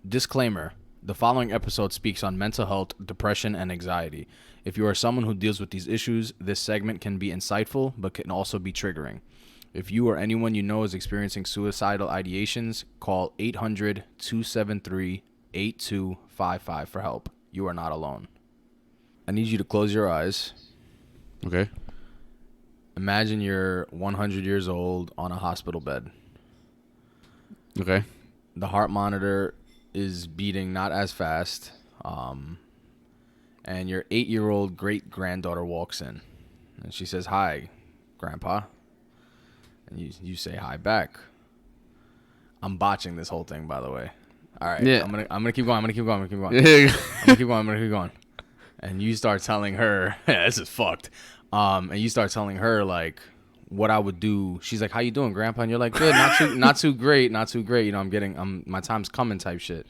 Disclaimer. The following episode speaks on mental health, depression, and anxiety. If you are someone who deals with these issues, this segment can be insightful, but can also be triggering. If you or anyone you know is experiencing suicidal ideations, call 800-273-8255 for help. You are not alone. I need you to close your eyes. Okay. Imagine you're 100 years old on a hospital bed. Okay. The heart monitor is beating not as fast. And your 8-year-old great-granddaughter walks in. And she says, "Hi, Grandpa." And you say hi back. I'm botching this whole thing, by the way. All right. Yeah. I'm gonna keep going. I'm gonna keep going. Yeah. I'm gonna keep going. And you start telling her, this is fucked. And you start telling her like what I would do. She's like, "How you doing, Grandpa?" And you're like, "Good, not too great. You know, my time's coming," type shit.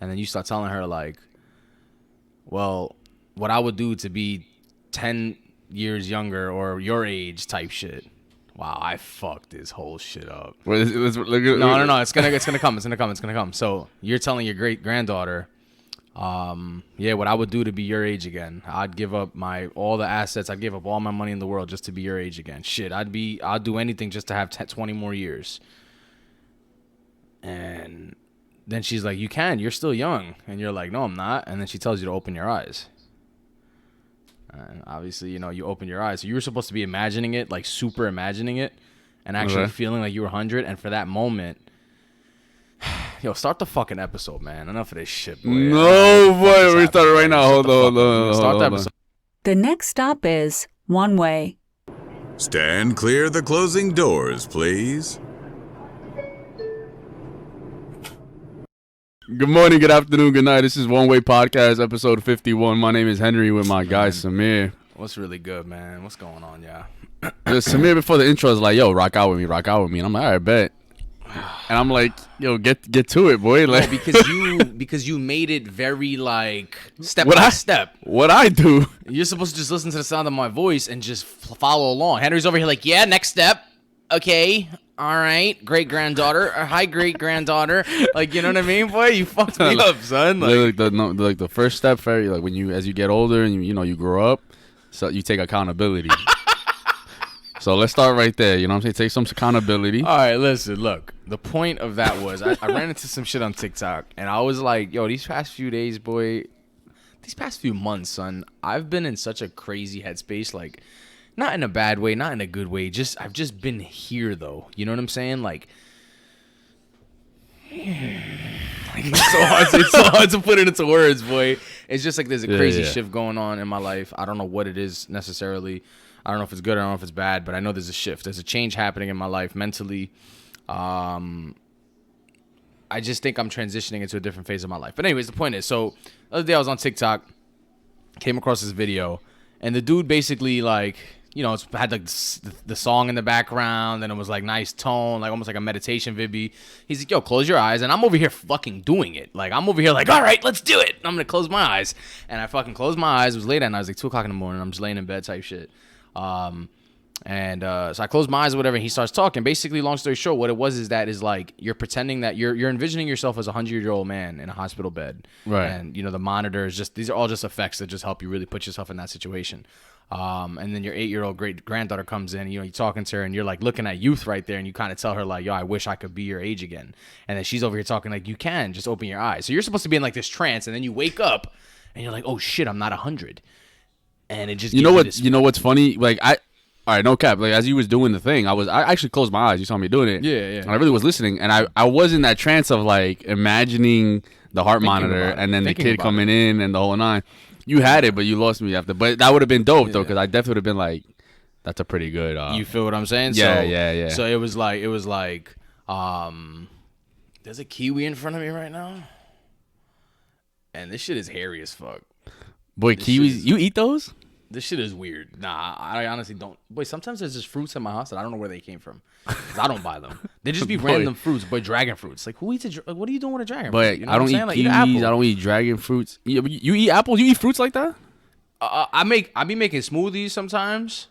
And then you start telling her like, well, what I would do to be 10 years younger or your age type shit. Wow, I fucked this whole shit up. No. It's gonna come. So you're telling your great granddaughter, what I would do to be your age again. I'd give up all the assets. I'd give up all my money in the world just to be your age again. Shit, I'd do anything just to have 20 more years. And then she's like, you're still young. And you're like, no, I'm not. And then she tells you to open your eyes. And obviously, you open your eyes. So you were supposed to be imagining it, like super imagining it, and actually feeling like you were 100. And for that moment, start the fucking episode, man. Enough of this shit, boy. No, boy. We're starting right now. Hold on. Start the episode. The next stop is WonWay. Stand clear of the closing doors, please. Good morning, good afternoon, good night. This is WonWay Podcast, episode 51. My name is Henry with my guy, Samir. What's really good, man? What's going on, yeah? Samir, before the intro, is like, yo, rock out with me. And I'm like, all right, bet. And I'm like, yo, get to it, boy. Like, because you made it very like step by step. What I do? You're supposed to just listen to the sound of my voice and just follow along. Henry's over here like, yeah, next step. Okay. All right, great-granddaughter. Hi, great-granddaughter. Like, you know what I mean, boy? You fucked me up, son. Like the first step for like when as you get older and you grow up, so you take accountability. So let's start right there. You know what I'm saying? Take some accountability. All right, listen, look. The point of that was I ran into some shit on TikTok, and I was like, yo, these past few days, boy, these past few months, son, I've been in such a crazy headspace, like, not in a bad way, not in a good way. I've just been here, though. You know what I'm saying? Like it's so hard to put it into words, boy. It's just like there's a crazy shift going on in my life. I don't know what it is necessarily. I don't know if it's good. I don't know if it's bad. But I know there's a shift. There's a change happening in my life mentally. I just think I'm transitioning into a different phase of my life. But anyways, the point is, so the other day I was on TikTok, came across this video, and the dude basically like, it had like the song in the background, and it was like nice tone, like almost like a meditation vibby. He's like, yo, close your eyes. And I'm over here fucking doing it. Like, I'm over here like, all right, let's do it. I'm going to close my eyes. And I fucking closed my eyes. It was late at night. It was like 2 o'clock in the morning. I'm just laying in bed type shit. So I closed my eyes or whatever, and he starts talking. Basically, long story short, what it was is like you're pretending that you're envisioning yourself as a 100-year-old man in a hospital bed. Right. And, the monitor is these are all just effects that just help you really put yourself in that situation. And then your 8-year-old great-granddaughter comes in, you're talking to her, and you're like looking at youth right there, and you kind of tell her like, yo, I wish I could be your age again. And then she's over here talking like, you can just open your eyes. So you're supposed to be in like this trance, and then you wake up and you're like, oh shit, I'm not 100. And it just you know what's funny? Like all right, no cap. Like as you was doing the thing, I actually closed my eyes. You saw me doing it. Yeah. And I really was listening, and I was in that trance of like imagining the heart monitor, and then the kid coming in and the whole nine. You had it, but you lost me after. But that would have been dope though, because I definitely would have been like, that's a pretty good. You feel what I'm saying? Yeah. So it was like, there's a kiwi in front of me right now, and this shit is hairy as fuck. Boy, kiwis, you eat those? This shit is weird. Nah, I honestly don't. Boy, sometimes there's just fruits in my house that I don't know where they came from. 'Cause I don't buy them. They just be random fruits. Boy, dragon fruits. Like, who eats what are you doing with a dragon fruit? But I don't eat kiwis. I don't eat dragon fruits. You eat apples? You eat fruits like that? I be making smoothies sometimes.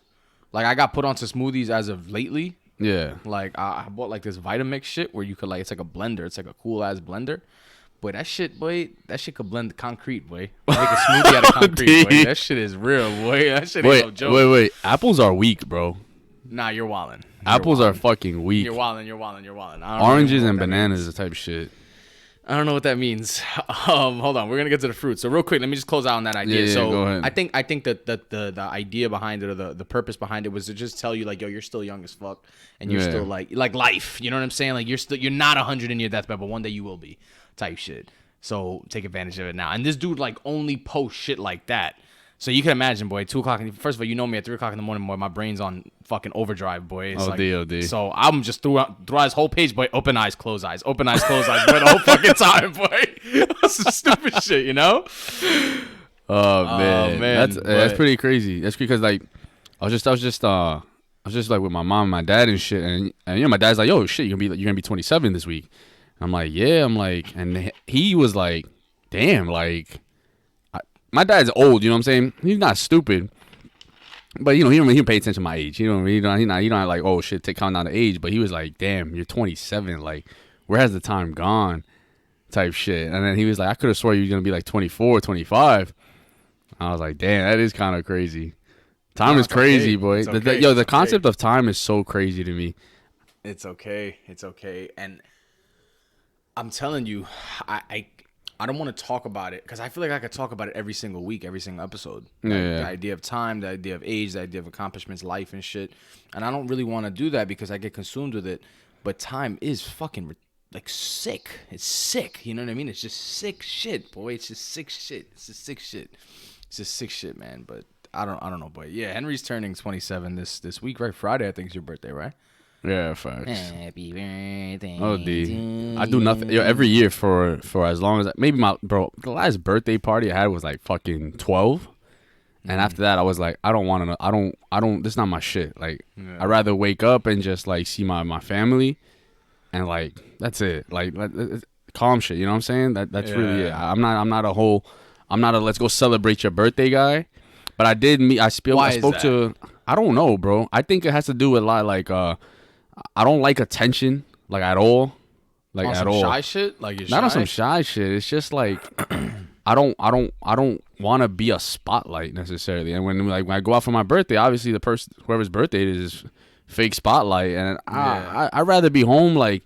Like, I got put onto smoothies as of lately. Yeah. Like, I bought like this Vitamix shit where you could like, it's like a blender. It's like a cool ass blender. Boy, that shit could blend concrete, boy. Make a smoothie out of concrete, boy. That shit is real, boy. That shit ain't no joke. Wait. Apples are weak, bro. Nah, you're wildin'. Apples are fucking weak. You're wildin'. Oranges and bananas is the type of shit. I don't know what that means. Hold on, we're gonna get to the fruit. So real quick, let me just close out on that idea. So go ahead. I think that the idea behind it, or the purpose behind it, was to just tell you like, yo, you're still young as fuck, and you're still like life. You know what I'm saying? Like you're not 100 in your deathbed, but one day you will be, type shit. So take advantage of it now. And this dude like only posts shit like that. So you can imagine, boy, 2 o'clock. First of all, you know me at 3 o'clock in the morning, boy. My brain's on fucking overdrive, boy. It's OD. So I'm just throughout his whole page, boy. Open eyes, close eyes. Open eyes, close eyes. Boy, the whole fucking time, boy. That's some stupid shit, you know? Oh man, that's pretty crazy. That's because like I was just like with my mom and my dad and shit, and you know my dad's like, yo, shit, you're gonna be 27 this week. I'm like, yeah. I'm like, and he was like, damn, like. My dad's old, you know what I'm saying? He's not stupid, but you know he don't pay attention to my age. You know, he don't like, oh shit, count down the age. But he was like, damn, you're 27. Like, where has the time gone? Type shit. And then he was like, I could have swore you were gonna be like 24, 25. I was like, damn, that is kind of crazy. Time is crazy, boy. The concept of time is so crazy to me. It's okay, and I'm telling you, I don't want to talk about it because I feel like I could talk about it every single week, every single episode. The idea of time, the idea of age, the idea of accomplishments, life, and shit. And I don't really want to do that because I get consumed with it. But time is fucking like sick. It's sick. You know what I mean? It's just sick shit, boy. It's just sick shit. It's just sick shit, man. But I don't know, boy. Yeah, Henry's turning 27 this week, right? Friday, I think, is your birthday, right? Yeah, facts. Happy birthday. Oh, D. I do nothing. Yo, every year for as long as maybe the last birthday party I had was like fucking 12, and after that I was like, I don't want to. I don't. This is not my shit. Like, I'd rather wake up and just like see my family, and like that's it. Like calm shit. You know what I'm saying? That's really it. I'm not a let's go celebrate your birthday guy. But I spoke to. I don't know, bro. I think it has to do with a lot like I don't like attention, like at all, like at all. Shy shit, like you're not shy? On some shy shit. It's just like I don't want to be a spotlight necessarily. And when I go out for my birthday, obviously the person whoever's birthday it is fake spotlight, and I'd rather be home like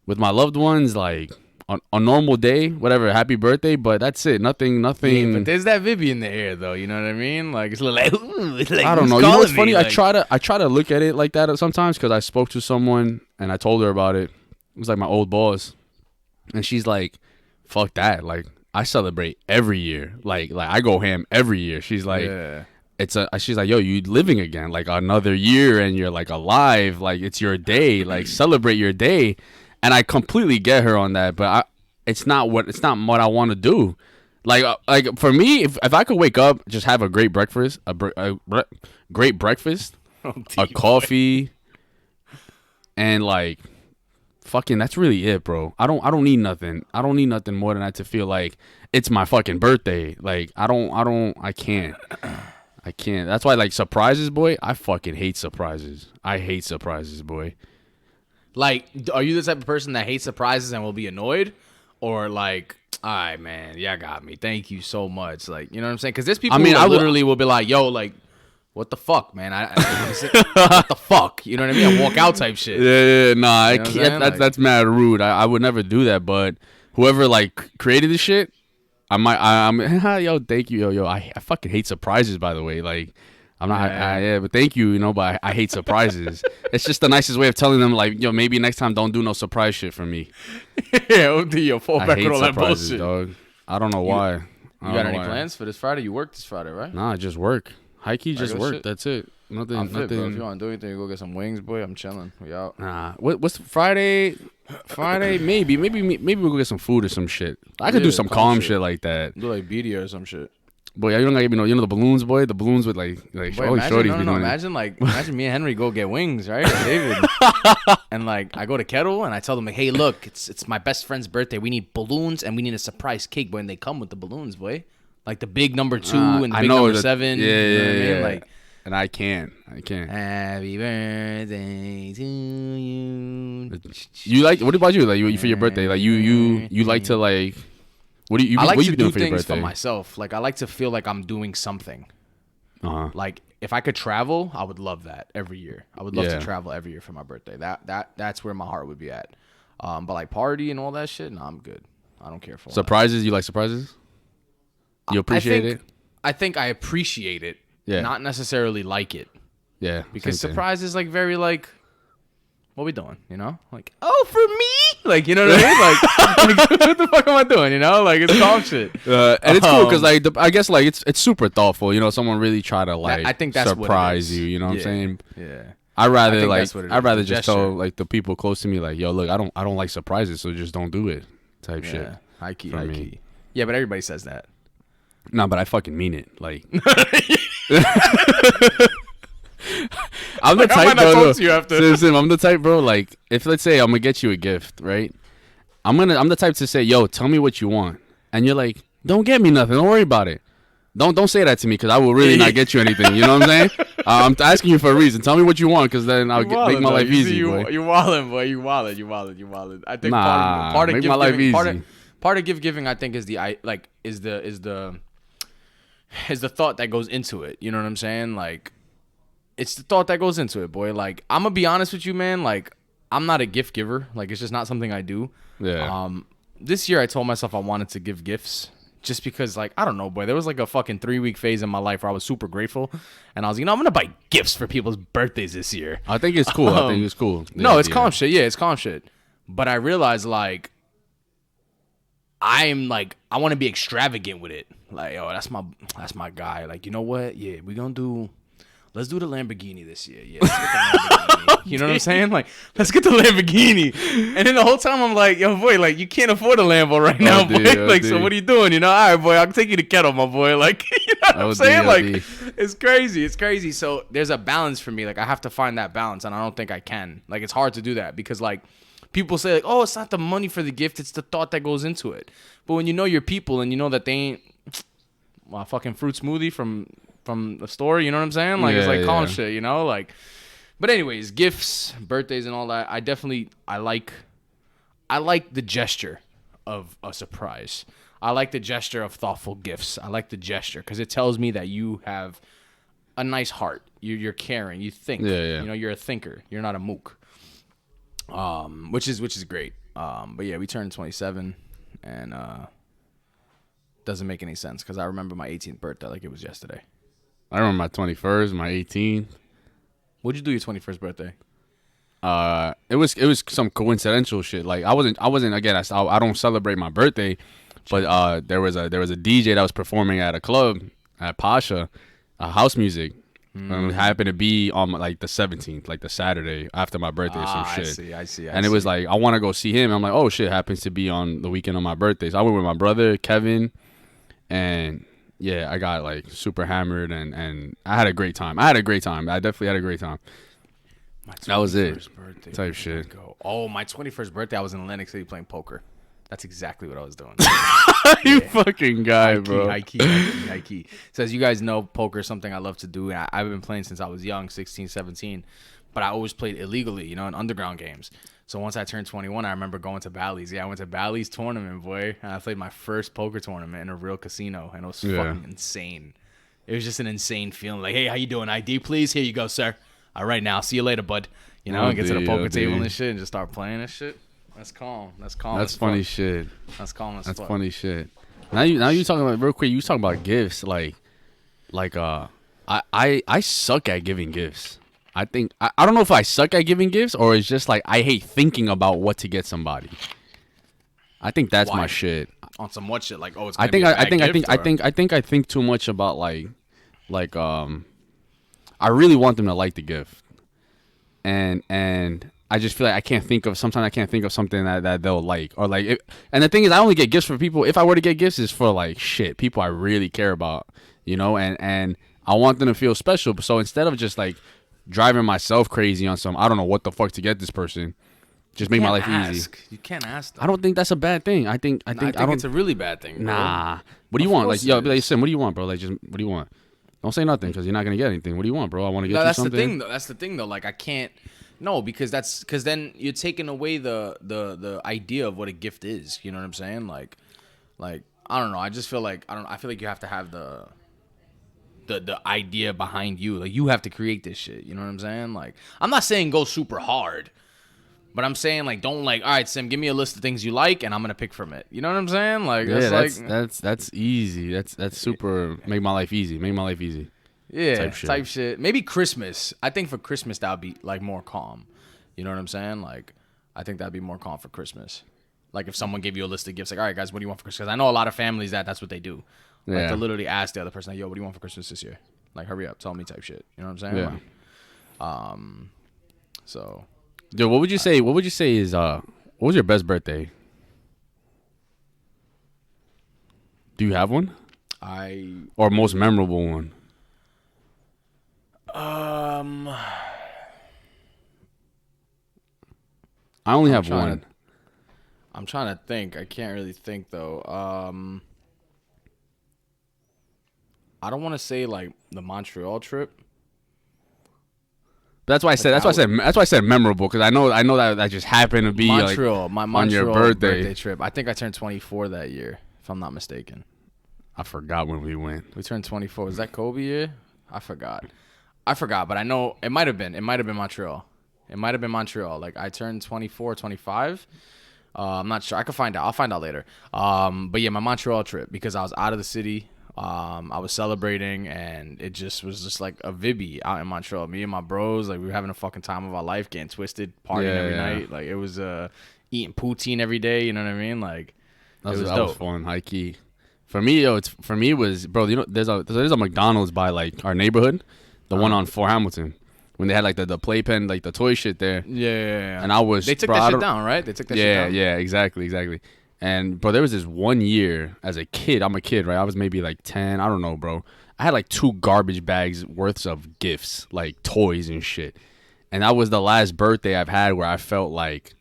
with my loved ones, like on a normal day, whatever. Happy birthday, but that's it. Nothing. Yeah, but there's that Vivi in the air, though. You know what I mean? Like it's like, ooh, it's like I don't know. You know what's funny? Like, I try to look at it like that sometimes because I spoke to someone and I told her about it. It was like my old boss, and she's like, "Fuck that! Like I celebrate every year. Like I go ham every year." She's like, she's like, yo, you living again, like another year, and you're like alive. Like it's your day. Like celebrate your day. And I completely get her on that, but it's not what I want to do. Like for me, if I could wake up, just have a great breakfast, great breakfast, a coffee, and like, fucking, that's really it, bro. I don't need nothing. I don't need nothing more than that to feel like it's my fucking birthday. Like I can't. That's why like surprises, boy. I fucking hate surprises. I hate surprises, boy. Like, are you the type of person that hates surprises and will be annoyed? Or like, all right, man, y'all got me. Thank you so much. Like, you know what I'm saying? Because there's people who literally will be like, yo, like, what the fuck, man? What the fuck? You know what I mean? I walk out type shit. Yeah, nah, I can't. That's mad rude. I would never do that. But whoever like created this shit, I'm yo, thank you, yo. I fucking hate surprises, by the way. Like, I'm not, but thank you, you know, but I hate surprises. It's just the nicest way of telling them, like, yo, maybe next time don't do no surprise shit for me. Yo, fall back with all that bullshit. Dog. I don't know why. You got any plans for this Friday? You work this Friday, right? Nah, just work. High-key, just work. Shit? That's it. Nothing. I'm fit, bro. If you want to do anything, you go get some wings, boy. I'm chilling. We out. Nah. What's Friday? Maybe we'll go get some food or some shit. I could do some calm shit like that. Do like BD or some shit. Boy, you don't gotta you know the balloons, boy. The balloons with like boy, shorties. Imagine me and Henry go get wings, right? Or David, and like I go to Kettle and I tell them like, hey, look, it's my best friend's birthday. We need balloons and we need a surprise cake. When they come with the balloons, boy, like the big number 2 and the big number 7. Yeah, you know what I mean? Like, and I can't. Happy birthday to you. You like? What about you? Like you for your birthday? Like you like to like? What do you? I like what to you doing do for your things birthday? for myself. Like I like to feel like I'm doing something. Like If I could travel, I would love that every year. I would love Yeah. to travel every year for my birthday. That's where my heart would be at. But like party and all that shit, no, I'm good. I don't care for all surprises. You like surprises? You appreciate it? I think I appreciate it. Yeah. Not necessarily like it. Yeah. Because same thing. surprise is like very like, what we doing? You know? Like, oh, for me? Like, you know what I mean? Like what the fuck am I doing? You know? Like, it's calm shit. And it's cool because like I guess like it's super thoughtful. You know, someone really try to like I think that's surprise what it is. you. You know what I'm saying? Yeah. I'd rather think like that's what it I'd is, rather the just gesture. tell like the people close to me like, yo, look, I don't like surprises, so just don't do it. Type shit. Yeah. High key, for high me. key. Yeah, but everybody says that. No, but I fucking mean it. Like I'm the Like, I type, might not bro. talk to you after. Listen, I'm the type, bro. Like if let's say I'm gonna get you a gift, right? I'm the type to say, yo, tell me what you want, and you're like, don't get me nothing. Don't worry about it. Don't say that to me because I will really not get you anything. You know what I'm saying? I'm asking you for a reason. Tell me what you want because then I'll make my life easy, boy. You wildin', boy. You wildin'. I think Nah, part of make gift my life giving, easy. part of gift giving, I think, is the thought that goes into it. You know what I'm saying? Like, it's the thought that goes into it, boy. Like, I'm gonna be honest with you, man. Like, I'm not a gift giver. Like, it's just not something I do. Yeah. This year I told myself I wanted to give gifts. Just because, like, I don't know, boy. There was like a fucking 3-week phase in my life where I was super grateful, and I was, I'm gonna buy gifts for people's birthdays this year. I think it's cool. I think it's cool. No, it's calm shit. Yeah, it's calm shit. But I realized, like, I want to be extravagant with it. Like, yo, that's my guy. Like, you know what? Yeah, let's do the Lamborghini this year. Yeah, let's get the Lamborghini. You know what I'm saying? Like, let's get the Lamborghini. And then the whole time I'm like, yo, boy, like, you can't afford a Lambo right now, boy. Like, so what are you doing? You know, all right, boy, I'll take you to Kettle, my boy. Like, you know what I'm saying? Like, it's crazy. It's crazy. So there's a balance for me. Like, I have to find that balance, and I don't think I can. Like, it's hard to do that because, like, people say, like, oh, it's not the money for the gift. It's the thought that goes into it. But when you know your people and you know that they ain't a fucking fruit smoothie from the store, you know what I'm saying? Like, it's like calm shit, you know? Like, but anyways, gifts, birthdays and all that, I like the gesture of a surprise. I like the gesture of thoughtful gifts. I like the gesture because it tells me that you have a nice heart. You're caring. You think. Yeah. You know, you're a thinker. You're not a mook. Which is great. But yeah, we turned 27, and doesn't make any sense because I remember my 18th birthday like it was yesterday. I remember my 21st, my 18th. What'd you do your 21st birthday? It was some coincidental shit. Like I wasn't again. I don't celebrate my birthday, but there was a DJ that was performing at a club at Pasha, house music. It happened to be on like the 17th, like the Saturday after my birthday or some shit. I see. And it was like I want to go see him. I'm like, oh shit, happens to be on the weekend of my birthday. So I went with my brother Kevin, and yeah, I got like super hammered and I had a great time. I definitely had a great time. That was it. Birthday, type shit. Oh, my 21st birthday, I was in Atlantic City playing poker. That's exactly what I was doing. You fucking guy, bro. High key. So as you guys know, poker is something I love to do. And I've been playing since I was young, 16, 17. But I always played illegally, in underground games. So once I turned 21, I remember going to Bally's. Yeah, I went to Bally's tournament, boy. And I played my first poker tournament in a real casino. And it was fucking insane. It was just an insane feeling. Like, hey, how you doing? ID, please? Here you go, sir. All right, now. See you later, bud. And get to the poker table and shit and just start playing and shit. That's calm. That's funny shit. That's calm as fuck. That's funny shit. Now you talking about real quick. You talking about gifts, like I suck at giving gifts. I think I don't know if I suck at giving gifts or it's just like I hate thinking about what to get somebody. I think that's my shit. On some what shit? Like, oh, it's. I think I think too much about like I really want them to like the gift, and I just feel like I can't think of something that they'll like or like. And the thing is, I only get gifts for people. If I were to get gifts, it's for like people I really care about, and I want them to feel special. So instead of just like driving myself crazy on some, I don't know what the fuck to get this person, just make my life easy. You can't ask them. I don't think that's a bad thing. I think it's a really bad thing. Bro. Nah. What do you want? Like, yo, be like, Sim, what do you want, bro? Like, just what do you want? Don't say nothing because you're not gonna get anything. What do you want, bro? I want to get you something. That's the thing though. Like I can't. No, because then you're taking away the idea of what a gift is. You know what I'm saying? Like I don't know. I just feel like I feel like you have to have the idea behind you. Like you have to create this shit. You know what I'm saying? Like I'm not saying go super hard, but I'm saying like don't like. All right, Sim, give me a list of things you like, and I'm gonna pick from it. You know what I'm saying? Like that's easy. That's super. Make my life easy. Make my life easy. Yeah, type shit. Maybe Christmas. I think for Christmas that would be like more calm. You know what I'm saying? Like, I think that'd be more calm for Christmas. Like if someone gave you a list of gifts, like, all right, guys, what do you want for Christmas? Because I know a lot of families that's what they do. Like to literally ask the other person, like, yo, what do you want for Christmas this year? Like, hurry up, tell me type shit. You know what I'm saying? Yeah. Like, so. Dude, what would you say? What would you say is what was your best birthday? Do you have one? Or most memorable one? I only have one. I'm trying to think. I can't really think though. I don't want to say like the Montreal trip. That's why I said. That's why I said memorable because I know that just happened to be Montreal. Like, my Montreal on your birthday trip. I think I turned 24 that year, if I'm not mistaken. I forgot when we went. We turned 24. Was that Kobe year? I forgot, but I know it might have been. It might have been Montreal. It might have been Montreal. Like I turned 24, 25. I'm not sure. I could find out. I'll find out later. But yeah, my Montreal trip because I was out of the city. I was celebrating and it just was just like a vibby out in Montreal. Me and my bros, like we were having a fucking time of our life, getting twisted, partying every night. Like it was eating poutine every day. You know what I mean? Like that was fun, high key. For me, it was, bro. You know, there's a McDonald's by like our neighborhood, the one on 4 Hamilton. When they had like the playpen, like the toy shit there. Yeah. And they took that shit down, right? They took that shit down. Yeah, exactly. And bro, there was this one year as a kid. I'm a kid, right? I was maybe like 10. I don't know, bro. I had like 2 garbage bags worths of gifts, like toys and shit. And that was the last birthday I've had where I felt like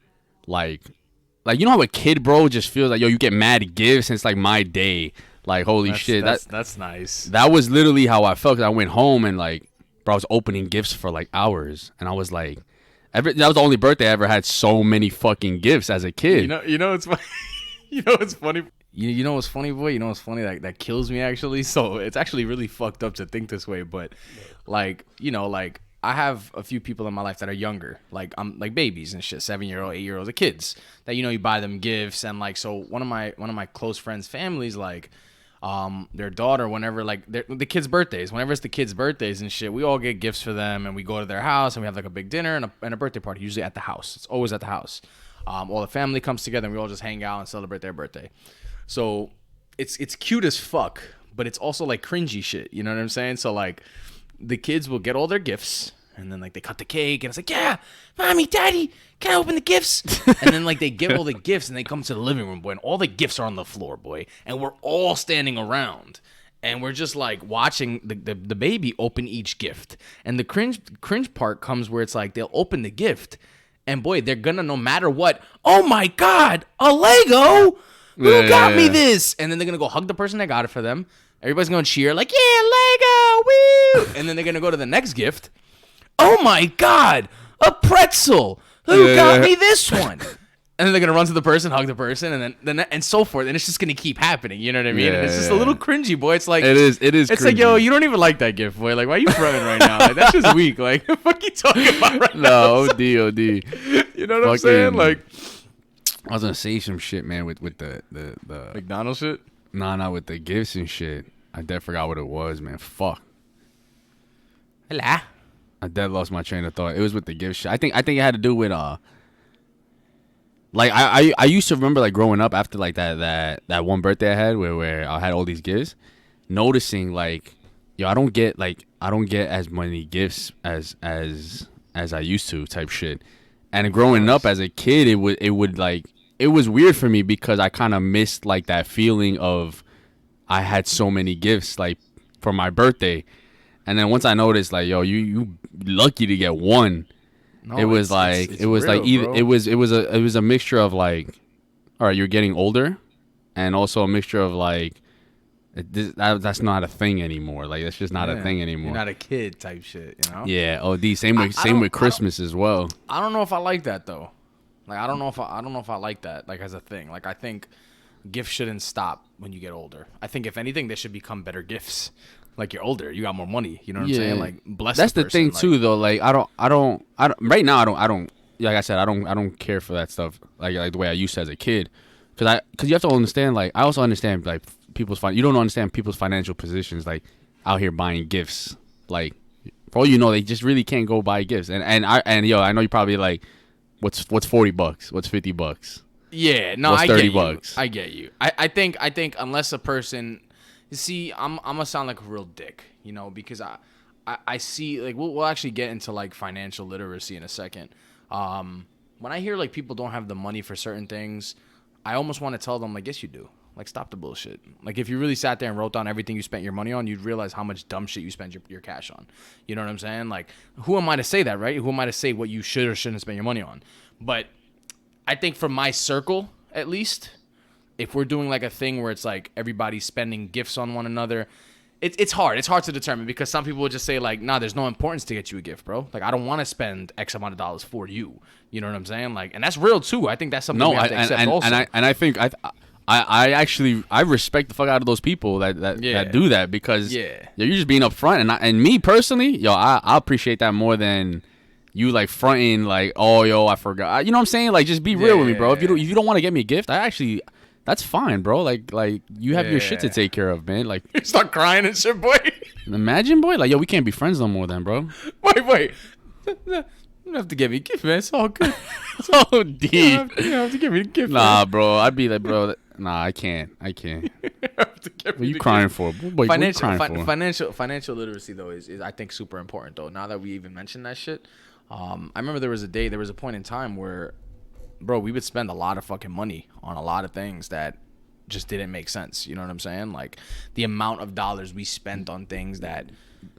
you know how a kid, bro, just feels like, yo, you get mad gifts and it's like my day. Like holy shit, that's nice. That was literally how I felt. 'Cause I went home and like, bro, I was opening gifts for like hours, and I was like, that was the only birthday I ever had so many fucking gifts as a kid. You know it's funny. You know what's funny? You know what's funny, boy? You know what's funny? That kills me, actually. So it's actually really fucked up to think this way. But, like, you know, like, I have a few people in my life that are younger. Like, I'm like babies and shit, 7-year-old, 8-year-olds, the kids. That, you know, you buy them gifts. And, like, so one of my close friends' families, like, their daughter, whenever, like, the kids' birthdays, whenever it's the kids' birthdays and shit, we all get gifts for them. And we go to their house and we have, like, a big dinner and a birthday party, usually at the house. It's always at the house. All the family comes together and we all just hang out and celebrate their birthday. So it's cute as fuck, but it's also like cringy shit. You know what I'm saying? So like the kids will get all their gifts and then like they cut the cake and it's like, yeah, mommy, daddy, can I open the gifts? And then like they get all the gifts and they come to the living room, boy, and all the gifts are on the floor, boy. And we're all standing around. And we're just like watching the baby open each gift. And the cringe part comes where it's like they'll open the gift. And boy, they're gonna, no matter what, oh my God, a Lego? Who got me this? And then they're gonna go hug the person that got it for them. Everybody's gonna cheer, like, yeah, Lego, woo! And then they're gonna go to the next gift. Oh my God, a pretzel. Who got me this one? And then they're gonna run to the person, hug the person, and then and so forth. And it's just gonna keep happening. You know what I mean? And it's just a little cringy, boy. It's like it is. It's cringy. Like, yo, you don't even like that gift, boy. Like, why are you running right now? Like, that's just weak. Like, what the fuck you talking about right now? No, OD. You know what I'm saying? Like, I was gonna say some shit, man, with the McDonald's shit. Nah, with the gifts and shit. I dead forgot what it was, man. Fuck. Hello. I dead lost my train of thought. It was with the gift shit. I think it had to do with like I used to remember like growing up after like that one birthday I had where I had all these gifts, noticing like, yo, I don't get as many gifts as I used to type shit. And growing up as a kid, it was weird for me because I kind of missed like that feeling of I had so many gifts like for my birthday. And then once I noticed like, yo, you lucky to get one. No, it was like either it was a mixture of like, all right, you're getting older, and also a mixture of like That's not a thing anymore. Like that's just not a thing anymore. You're not a kid type shit, you know? Yeah. Same with Christmas as well. I don't know if I like that though. Like I don't know if I like that like as a thing. Like I think gifts shouldn't stop when you get older. I think if anything, they should become better gifts. Like you're older, you got more money. You know what I'm saying? Like bless. That's the thing too, though. Like I don't. Right now, I don't. Like I said, I don't care for that stuff. Like the way I used to as a kid, because you have to understand. Like I also understand like people's you don't understand people's financial positions. Like out here buying gifts. Like for all you know, they just really can't go buy gifts. And I know you probably like, what's $40? What's $50? Yeah, no, what's I $30? Get you. I get you. I think unless a person. You see, I'm gonna sound like a real dick, you know, because I see like we'll actually get into like financial literacy in a second. When I hear like people don't have the money for certain things, I almost want to tell them like, yes, you do. Like, stop the bullshit. Like, if you really sat there and wrote down everything you spent your money on, you'd realize how much dumb shit you spend your cash on. You know what I'm saying? Like, who am I to say that, right? Who am I to say what you should or shouldn't spend your money on? But I think for my circle, at least, if we're doing like a thing where it's like everybody's spending gifts on one another, it's hard. It's hard to determine because some people would just say like, nah, there's no importance to get you a gift, bro. Like, I don't want to spend X amount of dollars for you. You know what I'm saying? Like, and that's real too. I think that's something we have to accept also. And I think I actually respect the fuck out of those people that do that because you're just being upfront. And me personally, I appreciate that more than you like fronting like, oh yo, I forgot. You know what I'm saying? Like, just be real with me, bro. If you don't want to get me a gift, that's fine, bro. Like you have your shit to take care of, man. Like, you start crying and shit, boy. Imagine, boy. Like, yo, we can't be friends no more, then, bro. Wait. You don't have to give me a gift, man. It's all good. It's all deep. You don't have to give me a gift. Nah, man. Bro. I'd be like, bro. Nah, I can't. What are you crying for? Boy, financial literacy though is I think super important though. Now that we even mentioned that shit, I remember there was a point in time where, bro, we would spend a lot of fucking money on a lot of things that just didn't make sense. You know what I'm saying? Like the amount of dollars we spent on things that,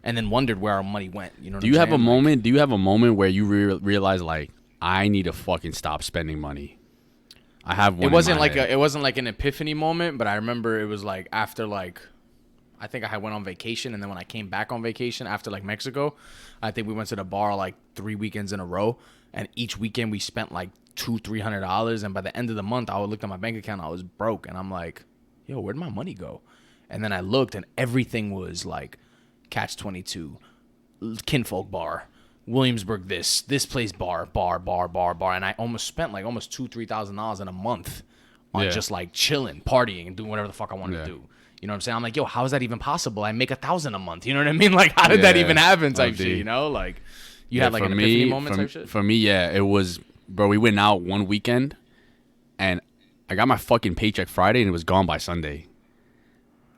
and then wondered where our money went. You know? Do you have a moment? Do you have a moment where you realize like, I need to fucking stop spending money? I have one. It wasn't like an epiphany moment, but I remember it was like after like, I think I went on vacation, and then when I came back on vacation after like Mexico, I think we went to the bar like 3 weekends in a row, and each weekend we spent like $200-$300, and by the end of the month I looked at my bank account, I was broke, and I'm like, yo, where'd my money go? And then I looked, and everything was like Catch 22, Kinfolk Bar, Williamsburg, this place, bar, and I almost spent like $2,000-$3,000 in a month on just like chilling, partying, and doing whatever the fuck I wanted to do. You know what I'm saying? I'm like, yo, how is that even possible? I make $1,000 a month. You know what I mean? Like, how did that even happen? Type shit. You know, like you had like an epiphany moment type shit. For me, it was, bro. We went out one weekend, and I got my fucking paycheck Friday, and it was gone by Sunday.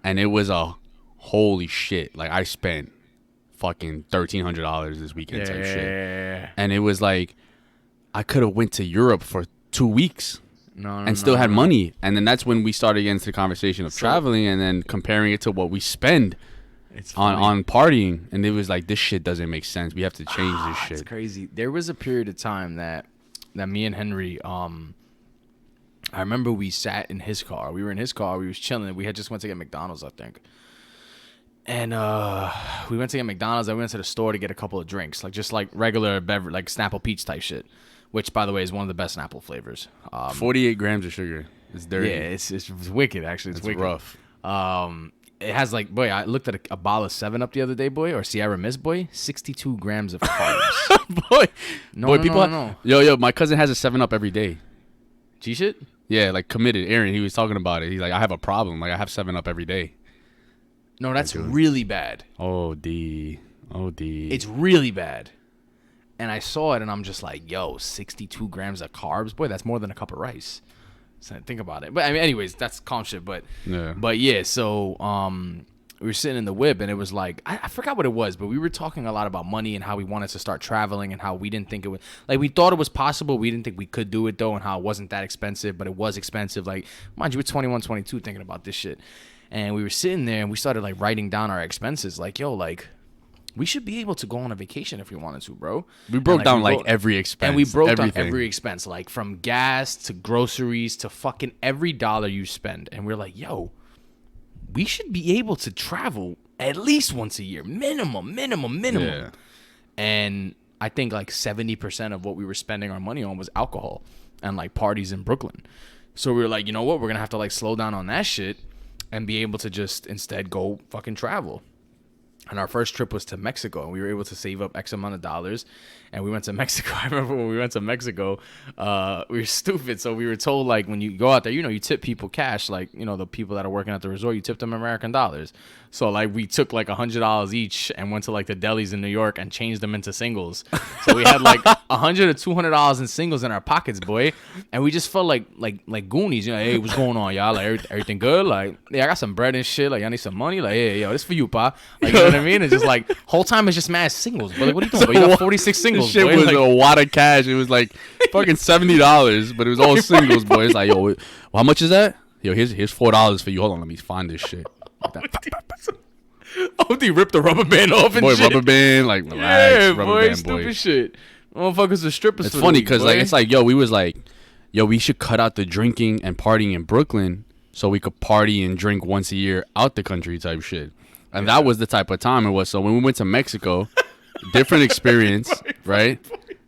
And it was a holy shit. Like, I spent fucking $1,300 this weekend type shit. And it was like, I could have went to Europe for 2 weeks and still had money. And then that's when we started getting into the conversation of traveling and then comparing it to what we spend on partying. And it was like, this shit doesn't make sense. We have to change this shit. It's crazy. There was a period of time that me and Henry, I remember we sat in his car. We were in his car. We was chilling. We had just went to get McDonald's, I think. And we went to get McDonald's. I went to the store to get a couple of drinks, like just like regular beverage, like Snapple Peach type shit, which, by the way, is one of the best Snapple flavors. 48 grams of sugar. It's dirty. Yeah, it's wicked, actually. It's wicked. Rough. It has like, boy, I looked at a bottle of 7-Up the other day, boy, or Sierra Mist, boy, 62 grams of carbs. boy, people. Yo, my cousin has a 7-Up every day. G shit? Yeah, like committed. Aaron, he was talking about it. He's like, I have a problem. Like, I have 7-Up every day. No, that's really bad. Oh, D. It's really bad. And I saw it, and I'm just like, yo, 62 grams of carbs? Boy, that's more than a cup of rice. So think about it. But, I mean, anyways, that's calm shit. But yeah, so we were sitting in the whip, and it was like, I forgot what it was, but we were talking a lot about money and how we wanted to start traveling and how we didn't think it would, like, we thought it was possible. We didn't think we could do it, though, and how it wasn't that expensive, but it was expensive. Like, mind you, we're 21, 22 thinking about this shit. And we were sitting there, and we started, like, writing down our expenses. Like, yo, like, we should be able to go on a vacation if we wanted to, bro. We broke down, like, every expense. And we broke down every expense, like, from gas to groceries to fucking every dollar you spend. And we're like, yo, we should be able to travel at least once a year, minimum. Yeah. And I think like 70% of what we were spending our money on was alcohol and like parties in Brooklyn. So we were like, you know what? We're going to have to like slow down on that shit and be able to just instead go fucking travel. And our first trip was to Mexico, and we were able to save up X amount of dollars, and we went to Mexico. I remember when we went to Mexico, we were stupid. So we were told, like, when you go out there, you tip people cash, like, the people that are working at the resort, you tip them American dollars. So, like, we took, like, $100 each and went to, like, the delis in New York and changed them into singles. So we had, like, $100 or $200 in singles in our pockets, boy. And we just felt like Goonies, hey, what's going on, y'all? Like, everything good? Like, yeah, I got some bread and shit. Like, y'all need some money? Like, yeah, yo, this for you, pa. Like, you know what I mean? It's just, like, whole time it's just mad singles. But, like, what are you doing, bro? You got 46 singles, this shit boy. was Like, a wad of cash. It was, like, fucking $70, but it was all singles, boy. It's like, yo, well, how much is that? Yo, here's $4 for you. Hold on, let me find this shit. Oh, they ripped the rubber band off and boy, shit. rubber band, like, relax, Yeah, rubber boy, band, stupid boy. shit. Motherfuckers are strippers. It's funny because, like, it's like, yo, we was like, yo, we should cut out the drinking and partying in Brooklyn so we could party and drink once a year out the country type shit. And that was the type of time it was. So when we went to Mexico, different experience, right?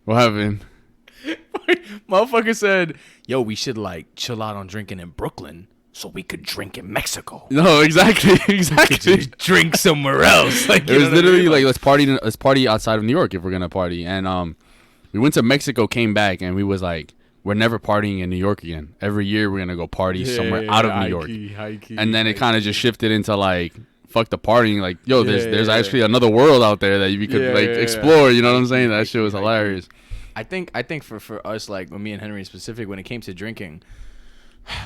What happened? Motherfucker said, yo, we should, like, chill out on drinking in Brooklyn so we could drink in Mexico. No, exactly. Just drink somewhere else. Like, It was literally like, let's party outside of New York if we're gonna party. And we went to Mexico, came back, and we was like, we're never partying in New York again. Every year we're gonna go party somewhere out of New York. And then it kind of just shifted into like, fuck the partying. Like, yo, there's actually another world out there that you could explore. You know what I'm saying? That shit was hilarious. I think for us, like, with me and Henry in specific, when it came to drinking,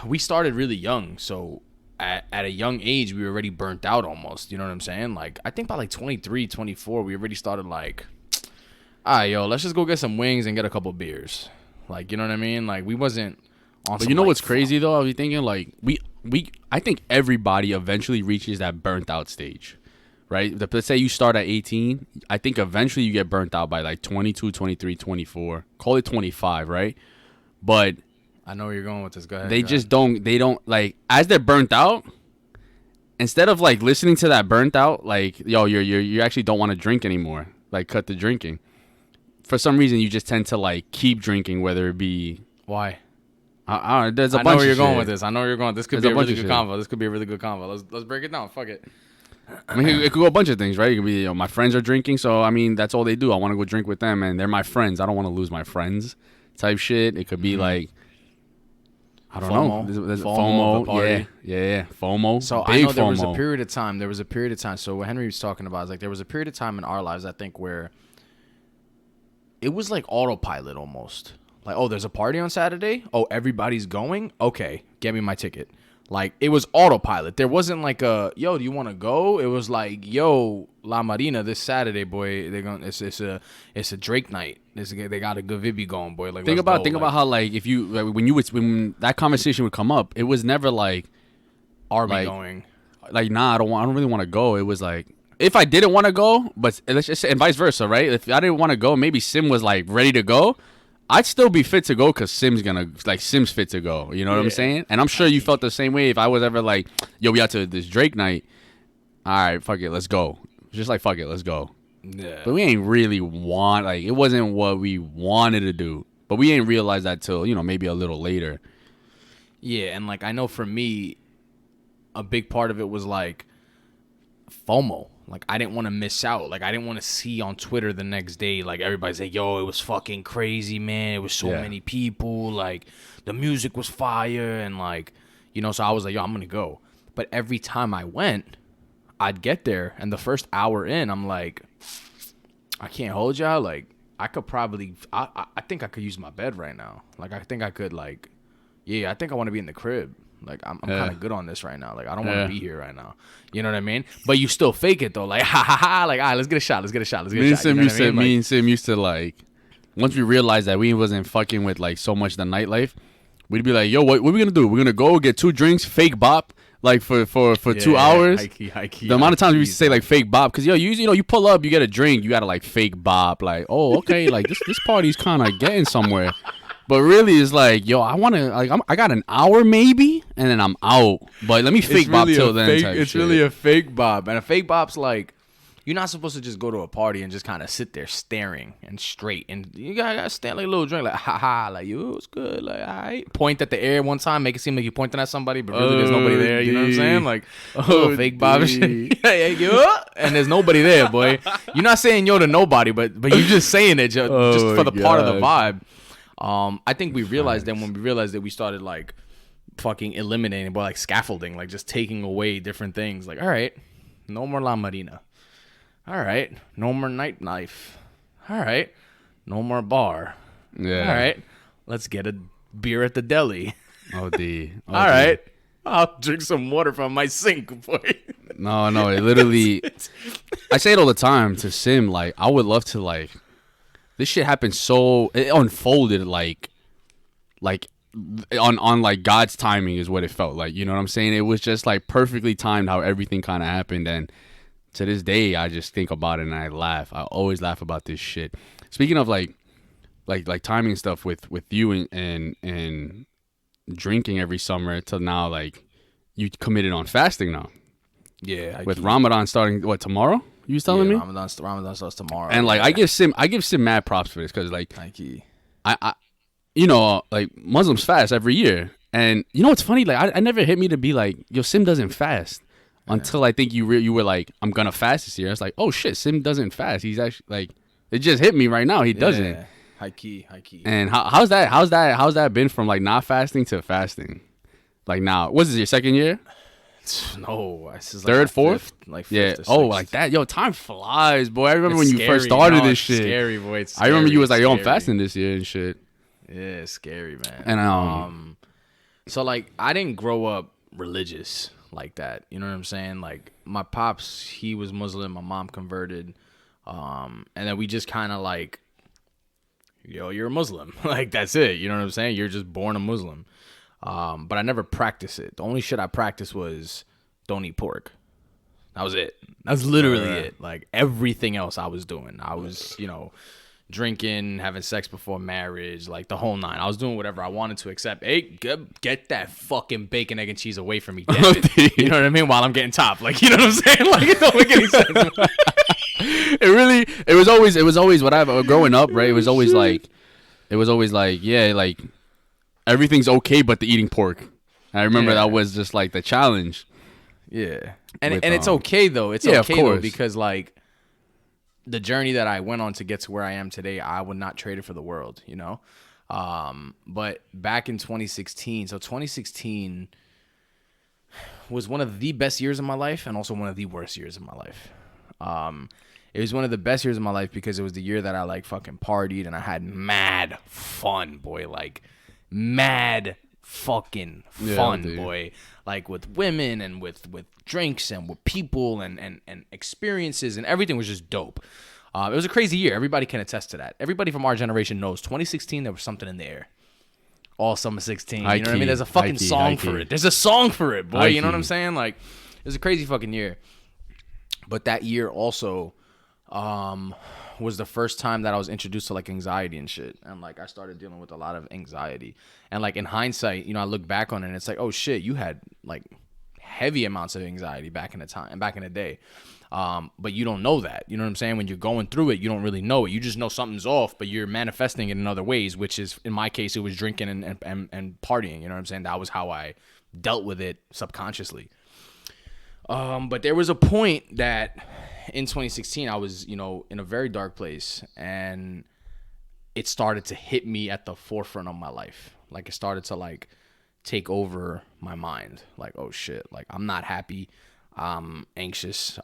we started really young. So at a young age, we were already burnt out almost. You know what I'm saying? Like, I think by like 23, 24, we already started like, all right, yo, let's just go get some wings and get a couple beers. Like, you know what I mean? Like, we wasn't on. But you know what's crazy though? I was thinking like I think everybody eventually reaches that burnt out stage, right? Let's say you start at 18. I think eventually you get burnt out by like 22, 23, 24. Call it 25, right? But I know where you're going with this. Go ahead. They don't like, as they're burnt out, instead of like listening to that burnt out, like, yo, you actually don't want to drink anymore. Like, cut the drinking. For some reason, you just tend to like keep drinking, whether it be why. There's a bunch of shit. I know where you're going with this. This could be a really good convo. This could be a really good convo. Let's break it down. Fuck it. I mean, it could go a bunch of things, right? It could be, my friends are drinking, so I mean, that's all they do. I want to go drink with them, and they're my friends. I don't want to lose my friends, type shit. It could be like, I don't know. There's FOMO. Yeah. FOMO. So big I know there FOMO. was a period of time. So what Henry was talking about is like there was a period of time in our lives, I think, where it was like autopilot almost. Like, oh, there's a party on Saturday. Oh, everybody's going. Okay, get me my ticket. Like, it was autopilot. There wasn't like a, yo, do you want to go? It was like, yo, La Marina this Saturday, boy. They're going. It's a Drake night. They got a good Vibi going, boy. Like, think about how like if you when that conversation would come up, it was never like, are we going? Like, nah, I don't really want to go. It was like, if I didn't want to go, but let's just say, and vice versa, right? If I didn't want to go, maybe Sim was like ready to go. I'd still be fit to go because Sim's fit to go. You know what I'm saying? And I'm sure you felt the same way if I was ever like, yo, we out to this Drake night. All right, fuck it, let's go. Just like, fuck it, let's go. Yeah. But we ain't really it wasn't what we wanted to do. But we ain't realized that till, maybe a little later. Yeah, and like, I know for me, a big part of it was like FOMO. Like, I didn't want to miss out. Like, I didn't want to see on Twitter the next day, like, everybody's like, yo, it was fucking crazy, man. It was so many people. Like, the music was fire. And, like, so I was like, yo, I'm going to go. But every time I went, I'd get there. And the first hour in, I'm like, I can't hold y'all. Like, I could probably, I think I could use my bed right now. Like, I think I could, like, I think I want to be in the crib. Like, I'm kind of good on this right now. Like, I don't want to be here right now. You know what I mean? But you still fake it, though. Like, ha, ha, ha. Like, all right, let's get a shot. Me and Sim used to, like, once we realized that we wasn't fucking with, like, so much the nightlife, we'd be like, yo, what are we going to do? We're going to go get 2 drinks, fake bop, like, for 2 hours. High key, the amount of times we used to say, like, fake bop. Because, yo, you pull up, you get a drink, you got to, like, fake bop. Like, oh, okay, like, this party's kind of getting somewhere. But really, it's like, yo, I want to, like, I got an hour maybe, and then I'm out. But let me fake bob till then. It's really a fake bob. And a fake bob's like, you're not supposed to just go to a party and just kind of sit there staring and straight. And you gotta stand like a little drink, like, ha, like, yo, it's good. Like, all right. Point at the air one time, make it seem like you're pointing at somebody, but really there's nobody there. You know what I'm saying? Like, fake bob and shit. And there's nobody there, boy. You're not saying yo to nobody, but you're just saying it just for the part of the vibe. I think we realized that when we realized that we started, like, fucking eliminating, but like scaffolding, like just taking away different things. Like, all right, no more La Marina. All right, no more nightlife. All right, no more bar. Yeah. All right, let's get a beer at the deli. All right, I'll drink some water from my sink, boy. No, it literally. I say it all the time to Sim. Like, I would love to, like, this shit happened so it unfolded like on like God's timing is what it felt like. You know what I'm saying? It was just like perfectly timed how everything kind of happened, and to this day, I just think about it and I laugh. I always laugh about this shit. Speaking of like timing stuff with you and drinking every summer till now, like, you committed on fasting now. Yeah. With Ramadan starting tomorrow? You was telling me? Ramadan starts tomorrow. And like, I give Sim mad props for this because, like, I you know, like, Muslims fast every year, and you know what's funny? Like, I never hit me to be like, yo, Sim doesn't fast. Until I think you were like, I'm gonna fast this year. It's like, oh shit, Sim doesn't fast. He's actually, like, it just hit me right now. He doesn't. High key. And how's that been from like not fasting to fasting? Like, now, what's this, your second year? No, this is like third, fourth, fifth yeah. or sixth. Oh, like that, yo, time flies, boy. I remember when you first started this shit. Scary, boy. It's I remember you was like, yo, I'm fasting this year and shit. Yeah, it's scary, man. And so like, I didn't grow up religious like that, you know what I'm saying? Like, my pops, he was Muslim, my mom converted, and then we just kind of like, yo, you're a Muslim. Like, that's it, you know what I'm saying? You're just born a Muslim. But I never practiced it. The only shit I practiced was don't eat pork. That was it. That's literally it. Like, everything else I was doing, I was, you know, drinking, having sex before marriage, like the whole nine. I was doing whatever I wanted to, except, hey, get that fucking bacon, egg, and cheese away from me, damn it. You know what I mean? While I'm getting top, like, you know what I'm saying? Like, it don't make any sense. it was always what I've growing up, right? It was always like, yeah, like, everything's okay, but the eating pork. And I remember that was just like the challenge. Yeah, and it's okay though. It's okay though, because like, the journey that I went on to get to where I am today, I would not trade it for the world, you know? But back in 2016, so 2016 was one of the best years of my life and also one of the worst years of my life. It was one of the best years of my life because it was the year that I, like, fucking partied and I had mad fun, boy. Like, mad fucking fun, boy. Like, with women and with drinks and with people and experiences, and everything was just dope. It was a crazy year. Everybody can attest to that. Everybody from our generation knows 2016, there was something in the air. All summer 16. You know what I mean? There's a fucking song for it. There's a song for it, boy. You know what I'm saying? Like, it was a crazy fucking year. But that year also was the first time that I was introduced to, like, anxiety and shit. And, like, I started dealing with a lot of anxiety. And, like, in hindsight, you know, I look back on it and it's like, oh shit, you had, like, heavy amounts of anxiety back in the day. But you don't know that. You know what I'm saying? When you're going through it, you don't really know it. You just know something's off, but you're manifesting it in other ways, which is, in my case, it was drinking and partying. You know what I'm saying? That was how I dealt with it subconsciously. But there was a point that in 2016, I was, you know, in a very dark place, and it started to hit me at the forefront of my life. Like, it started to, like, take over my mind. Like, oh shit, like, I'm not happy. I'm anxious.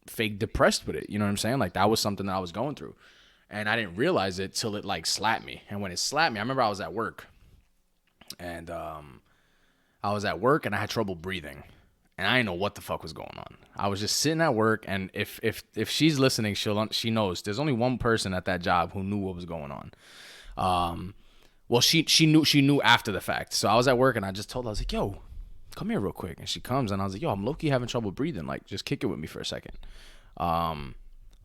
Fake depressed with it. You know what I'm saying? Like, that was something that I was going through, and I didn't realize it till it, like, slapped me. And when it slapped me, I remember I was at work, and I had trouble breathing. And I didn't know what the fuck was going on. I was just sitting at work, and if she's listening, she knows. There's only one person at that job who knew what was going on. Well, she knew after the fact. So I was at work, and I just told her, I was like, yo, come here real quick. And she comes, and I was like, yo, I'm low-key having trouble breathing. Like, just kick it with me for a second.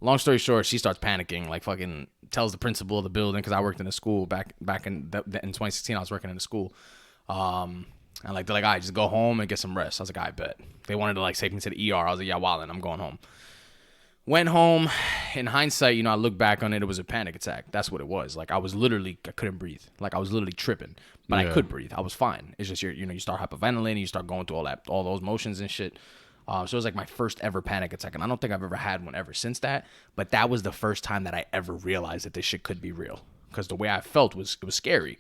long story short, she starts panicking, like fucking tells the principal of the building, because I worked in a school back in 2016. I was working in a school. And like they're like, all right, just go home and get some rest. I was like, I bet. They wanted to like take me to the ER. I was like, yeah, wildin', I'm going home. Went home. In hindsight, you know, I look back on it, it was a panic attack. That's what it was. Like I couldn't breathe. Like I was literally tripping, but I could breathe. I was fine. It's just you start hyperventilating, you start going through all those motions and shit. So it was like my first ever panic attack, and I don't think I've ever had one ever since that. But that was the first time that I ever realized that this shit could be real, because the way I felt was scary.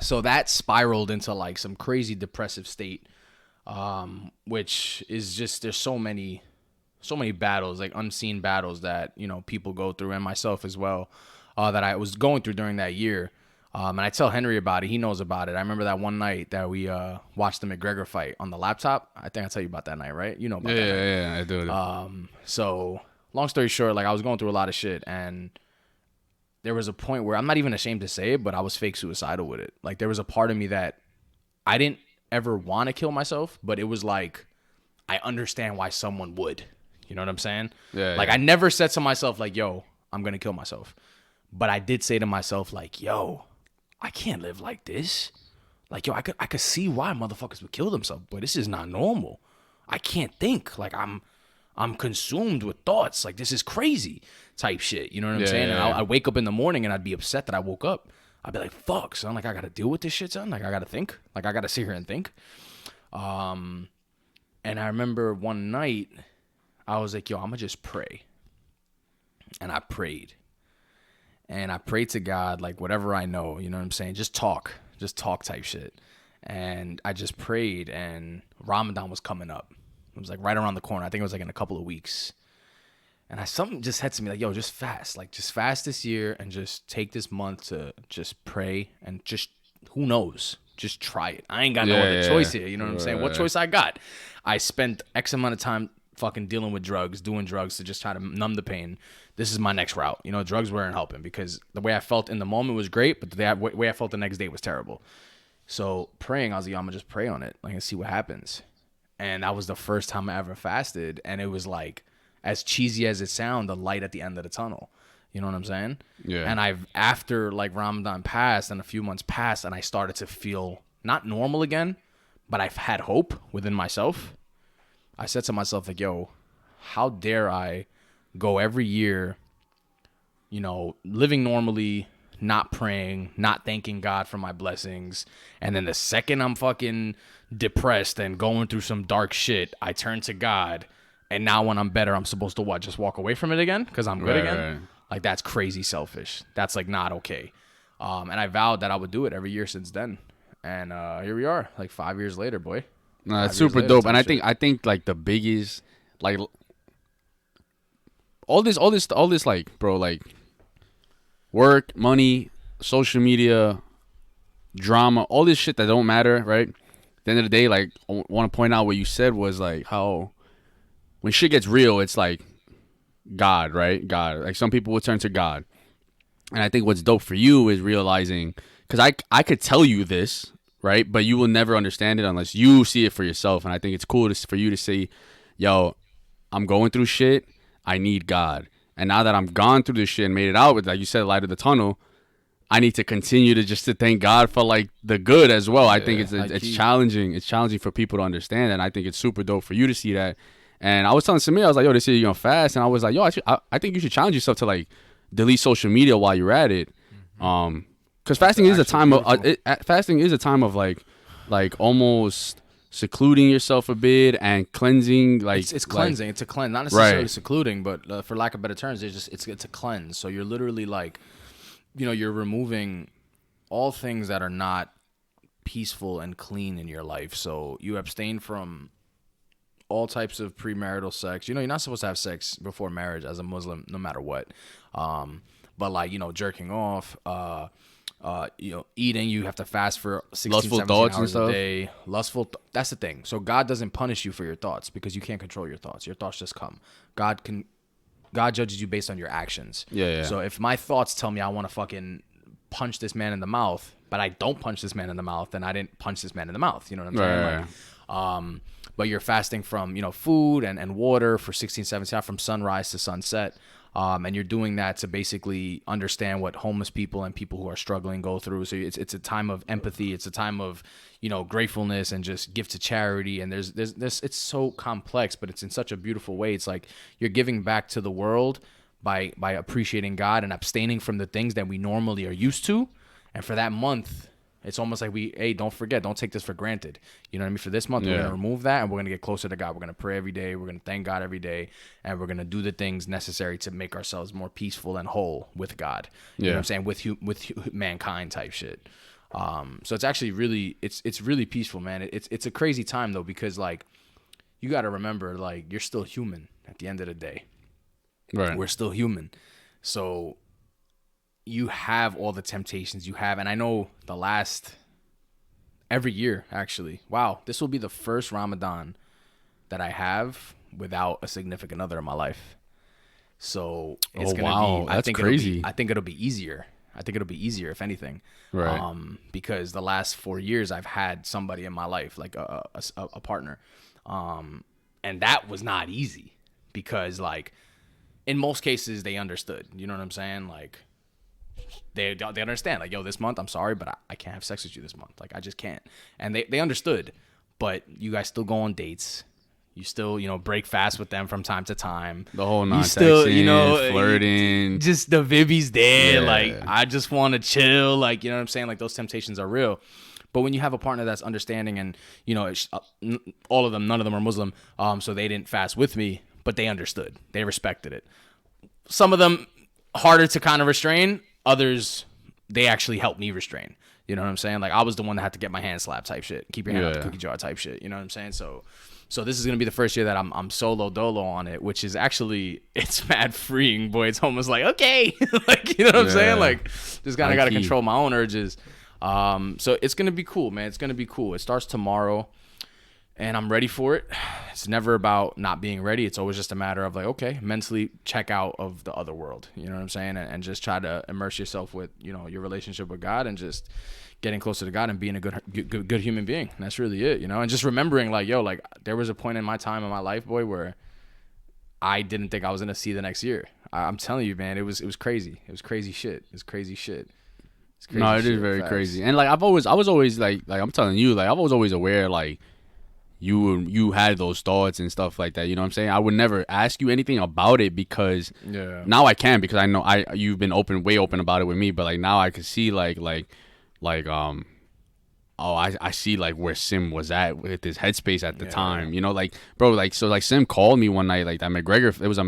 So that spiraled into like some crazy depressive state, which is just, there's so many battles, like unseen battles that, you know, people go through, and myself as well, that I was going through during that year. And I tell Henry about it. He knows about it. I remember that one night that we watched the McGregor fight on the laptop. I think I tell you about that night, right? You know about that night. Yeah, I do. So long story short, like I was going through a lot of shit, and there was a point where, I'm not even ashamed to say it, but I was fake suicidal with it. Like there was a part of me that I didn't ever want to kill myself, but it was like, I understand why someone would. You know what I'm saying? Yeah. Like I never said to myself like, yo, I'm going to kill myself. But I did say to myself like, yo, I can't live like this. Like, yo, I could see why motherfuckers would kill themselves, but this is not normal. I can't think. Like I'm consumed with thoughts. Like this is crazy type shit. You know what I'm saying? And I'd wake up in the morning and I'd be upset that I woke up. I'd be like, fuck, son. Like I got to deal with this shit, son. Like I got to think. Like I got to sit here and think. And I remember one night I was like, yo, I'm going to just pray. And I prayed. And I prayed to God, like whatever I know, you know what I'm saying? Just talk type shit. And I just prayed, and Ramadan was coming up. It was like right around the corner. I think it was like in a couple of weeks. And something just said to me like, yo, just fast. Like just fast this year and just take this month to just pray and just, who knows? Just try it. I ain't got no other choice here. You know what I'm saying? What choice I got? I spent X amount of time fucking dealing with drugs, doing drugs to just try to numb the pain. This is my next route. You know, drugs weren't helping, because the way I felt in the moment was great, but the way I felt the next day was terrible. So praying, I was like, yo, I'm gonna just pray on it, like, and see what happens. And that was the first time I ever fasted, and it was like, as cheesy as it sounds, the light at the end of the tunnel. You know what I'm saying? Yeah. And after like Ramadan passed and a few months passed, and I started to feel not normal again, but I've had hope within myself. I said to myself, like, yo, how dare I go every year, you know, living normally, not praying, not thanking God for my blessings. And then the second I'm fucking depressed and going through some dark shit, I turn to God. And now when I'm better, I'm supposed to what? Just walk away from it again? Because I'm good again? Right. Like, that's crazy selfish. That's like not okay. And I vowed that I would do it every year since then. And here we are, like 5 years later, boy. No, it's super dope. And I think like the biggest, like all this like, bro, like work, money, social media, drama, all this shit that don't matter, right? At the end of the day, like, I want to point out what you said was like how when shit gets real, it's like God, right? God. Like some people would turn to God. And I think what's dope for you is realizing, because I could tell you this, right? But you will never understand it unless you see it for yourself. And I think it's cool for you to say, yo, I'm going through shit. I need God. And now that I'm gone through this shit and made it out with, like you said, light of the tunnel, I need to continue to thank God for like the good as well. I think it's challenging. It's challenging for people to understand. And I think it's super dope for you to see that. And I was telling Samir, I was like, yo, this year you're going to fast. And I was like, yo, I think you should challenge yourself to like delete social media while you're at it. Because fasting is a time of like almost secluding yourself a bit and cleansing. Like it's cleansing. It's a cleanse, not necessarily secluding, but for lack of better terms, it's a cleanse. So you're literally like, you know, you're removing all things that are not peaceful and clean in your life. So you abstain from all types of premarital sex. You know, you're not supposed to have sex before marriage as a Muslim, no matter what. But like, you know, jerking off, you know, eating, you have to fast for 16, 17 hours a day. That's the thing. So God doesn't punish you for your thoughts because you can't control your thoughts. Your thoughts just come. God judges you based on your actions. Yeah. So if my thoughts tell me I want to fucking punch this man in the mouth, but I don't punch this man in the mouth, then I didn't punch this man in the mouth. You know what I'm saying? Like, but you're fasting from, food and water for 16, 17 hours from sunrise to sunset. And you're doing that to basically understand what homeless people and people who are struggling go through. So it's a time of empathy. It's a time of, gratefulness and just give to charity. And there's it's so complex, but it's in such a beautiful way. It's like you're giving back to the world by appreciating God and abstaining from the things that we normally are used to. And for that month, it's almost like don't forget, don't take this for granted. You know what I mean? For this month, we're going to remove that and we're going to get closer to God. We're going to pray every day. We're going to thank God every day. And we're going to do the things necessary to make ourselves more peaceful and whole with God. You know what I'm saying? With mankind type shit. So it's actually really, it's really peaceful, man. It's a crazy time though, because like, you got to remember, like, you're still human at the end of the day. Right. We're still human. So you have all the temptations you have. And I know every year, actually, wow, this will be the first Ramadan that I have without a significant other in my life. So it's gonna be, that's crazy. I think it'll be easier. I think it'll be easier, if anything. Right. Because the last 4 years I've had somebody in my life, like a partner. And that was not easy because, like, in most cases they understood, you know what I'm saying? Like, they understand, like, yo, this month, I'm sorry, but I can't have sex with you this month. Like, I just can't. And they understood, but you guys still go on dates. You still, break fast with them from time to time. The whole non-texting, flirting. Just the Vibby's there. Yeah. Like, I just want to chill. Like, you know what I'm saying? Like, those temptations are real. But when you have a partner that's understanding and, all of them, none of them are Muslim, so they didn't fast with me, but they understood. They respected it. Some of them harder to kind of restrain. Others, they actually helped me restrain. You know what I'm saying? Like, I was the one that had to get my hand slapped type shit. Keep your hand out the cookie jar type shit. You know what I'm saying? So this is going to be the first year that I'm solo dolo on it, which is actually, it's mad freeing, boy. It's almost like, okay. Like, you know what I'm saying? Like, just kind of got to control my own urges. So it's going to be cool, man. It's going to be cool. It starts tomorrow. And I'm ready for it. It's never about not being ready. It's always just a matter of, like, okay, mentally check out of the other world. You know what I'm saying? And just try to immerse yourself with, your relationship with God and just getting closer to God and being a good human being. And that's really it, And just remembering, like, yo, like, there was a point in my time in my life, boy, where I didn't think I was going to see the next year. I'm telling you, man, it was crazy. It was crazy shit. It's crazy shit. It's crazy. No, it is very crazy. And, like, I was always, like I'm telling you, like, I was always aware, like, you had those thoughts and stuff like that, you know what I'm saying? I would never ask you anything about it because now I can, because I know you've been way open about it with me, but like now I could see I see like where Sim was at with his headspace at the time, like, bro, like, so like Sim called me one night, like that it was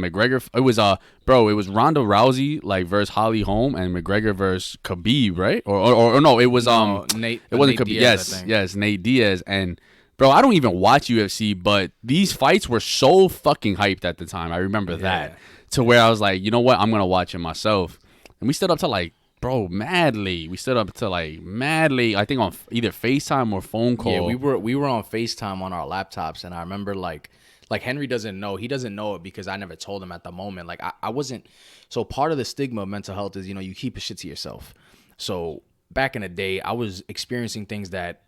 Ronda Rousey like versus Holly Holm and McGregor versus Khabib, right? Or no, it was Nate. It wasn't Khabib. Diaz, Yes, Nate Diaz. And bro, I don't even watch UFC, but these fights were so fucking hyped at the time. I remember that. To where I was like, you know what? I'm going to watch it myself. And we stood up to like, bro, madly. We stood up to like madly, I think on either FaceTime or phone call. Yeah, we were on FaceTime on our laptops. And I remember like Henry doesn't know. He doesn't know it because I never told him at the moment. Like I wasn't. So part of the stigma of mental health is, you keep a shit to yourself. So back in the day, I was experiencing things that,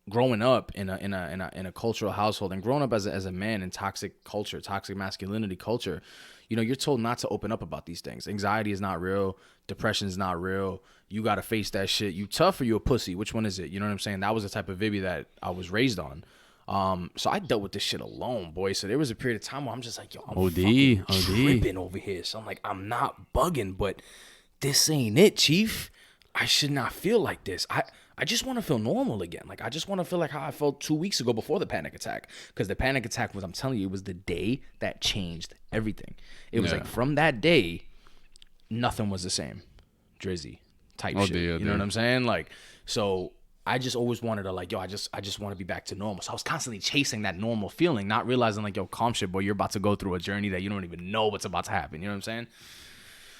growing up in a cultural household and growing up as a man in toxic culture, toxic masculinity culture, you're told not to open up about these things. Anxiety is not real. Depression is not real. You got to face that shit. You tough or you a pussy? Which one is it? You know what I'm saying? That was the type of Vibby that I was raised on. So I dealt with this shit alone, boy. So there was a period of time where I'm just like, yo, I'm fucking tripping over here. So I'm like, I'm not bugging, but this ain't it, chief. I should not feel like this. I just want to feel normal again. Like, I just want to feel like how I felt 2 weeks ago before the panic attack. Because the panic attack was, I'm telling you, it was the day that changed everything. It was like from that day, nothing was the same. Drizzy type shit. You know what I'm saying? Like, so I just always wanted to, like, yo, I just want to be back to normal. So I was constantly chasing that normal feeling, not realizing, like, yo, calm shit, boy, you're about to go through a journey that you don't even know what's about to happen. You know what I'm saying?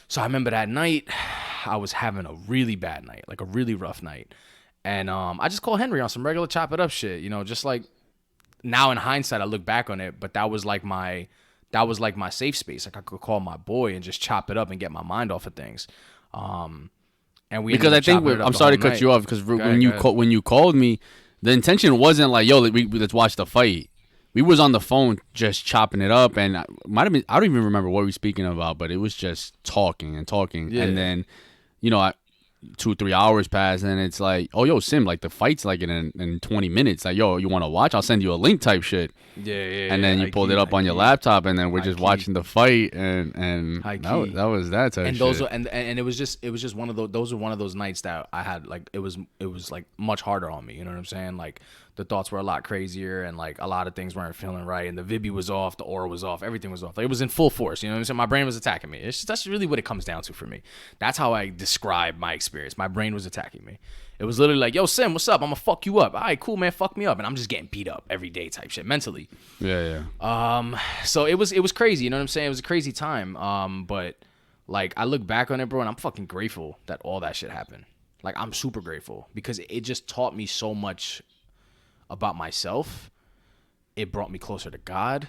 So I remember that night, I was having a really bad night, like a really rough night. And I just called Henry on some regular chop it up shit, just like now in hindsight, I look back on it, but that was like my safe space. Like I could call my boy and just chop it up and get my mind off of things. And we, because I think I'm sorry to cut you off, because when you called me, the intention wasn't like, yo, let's watch the fight. we was on the phone just chopping it up, and might have been, I don't even remember what we were speaking about, but it was just talking and talking. Yeah. And then, 2-3 hours passed, and it's like, oh, yo, Sim, like the fight's like in 20 minutes. Like, yo, you want to watch? I'll send you a link type shit. Yeah. And then you pulled it up on your laptop, and then we're just watching the fight, and that was that type and shit. Those and it was just one of those were one of those nights that I had, like, it was like much harder on me. You know what I'm saying? Like, the thoughts were a lot crazier, and like a lot of things weren't feeling right, and the Vibby was off, the aura was off, everything was off. Like, it was in full force. You know what I'm saying? My brain was attacking me. That's really what it comes down to for me. That's how I describe my experience. My brain was attacking me. It was literally like, yo, Sim, what's up? I'm gonna fuck you up. All right, cool, man, fuck me up. And I'm just getting beat up every day type shit mentally. Yeah. So it was crazy. You know what I'm saying? It was a crazy time. But like, I look back on it, bro, and I'm fucking grateful that all that shit happened. Like, I'm super grateful because it just taught me so much about myself. It brought me closer to God.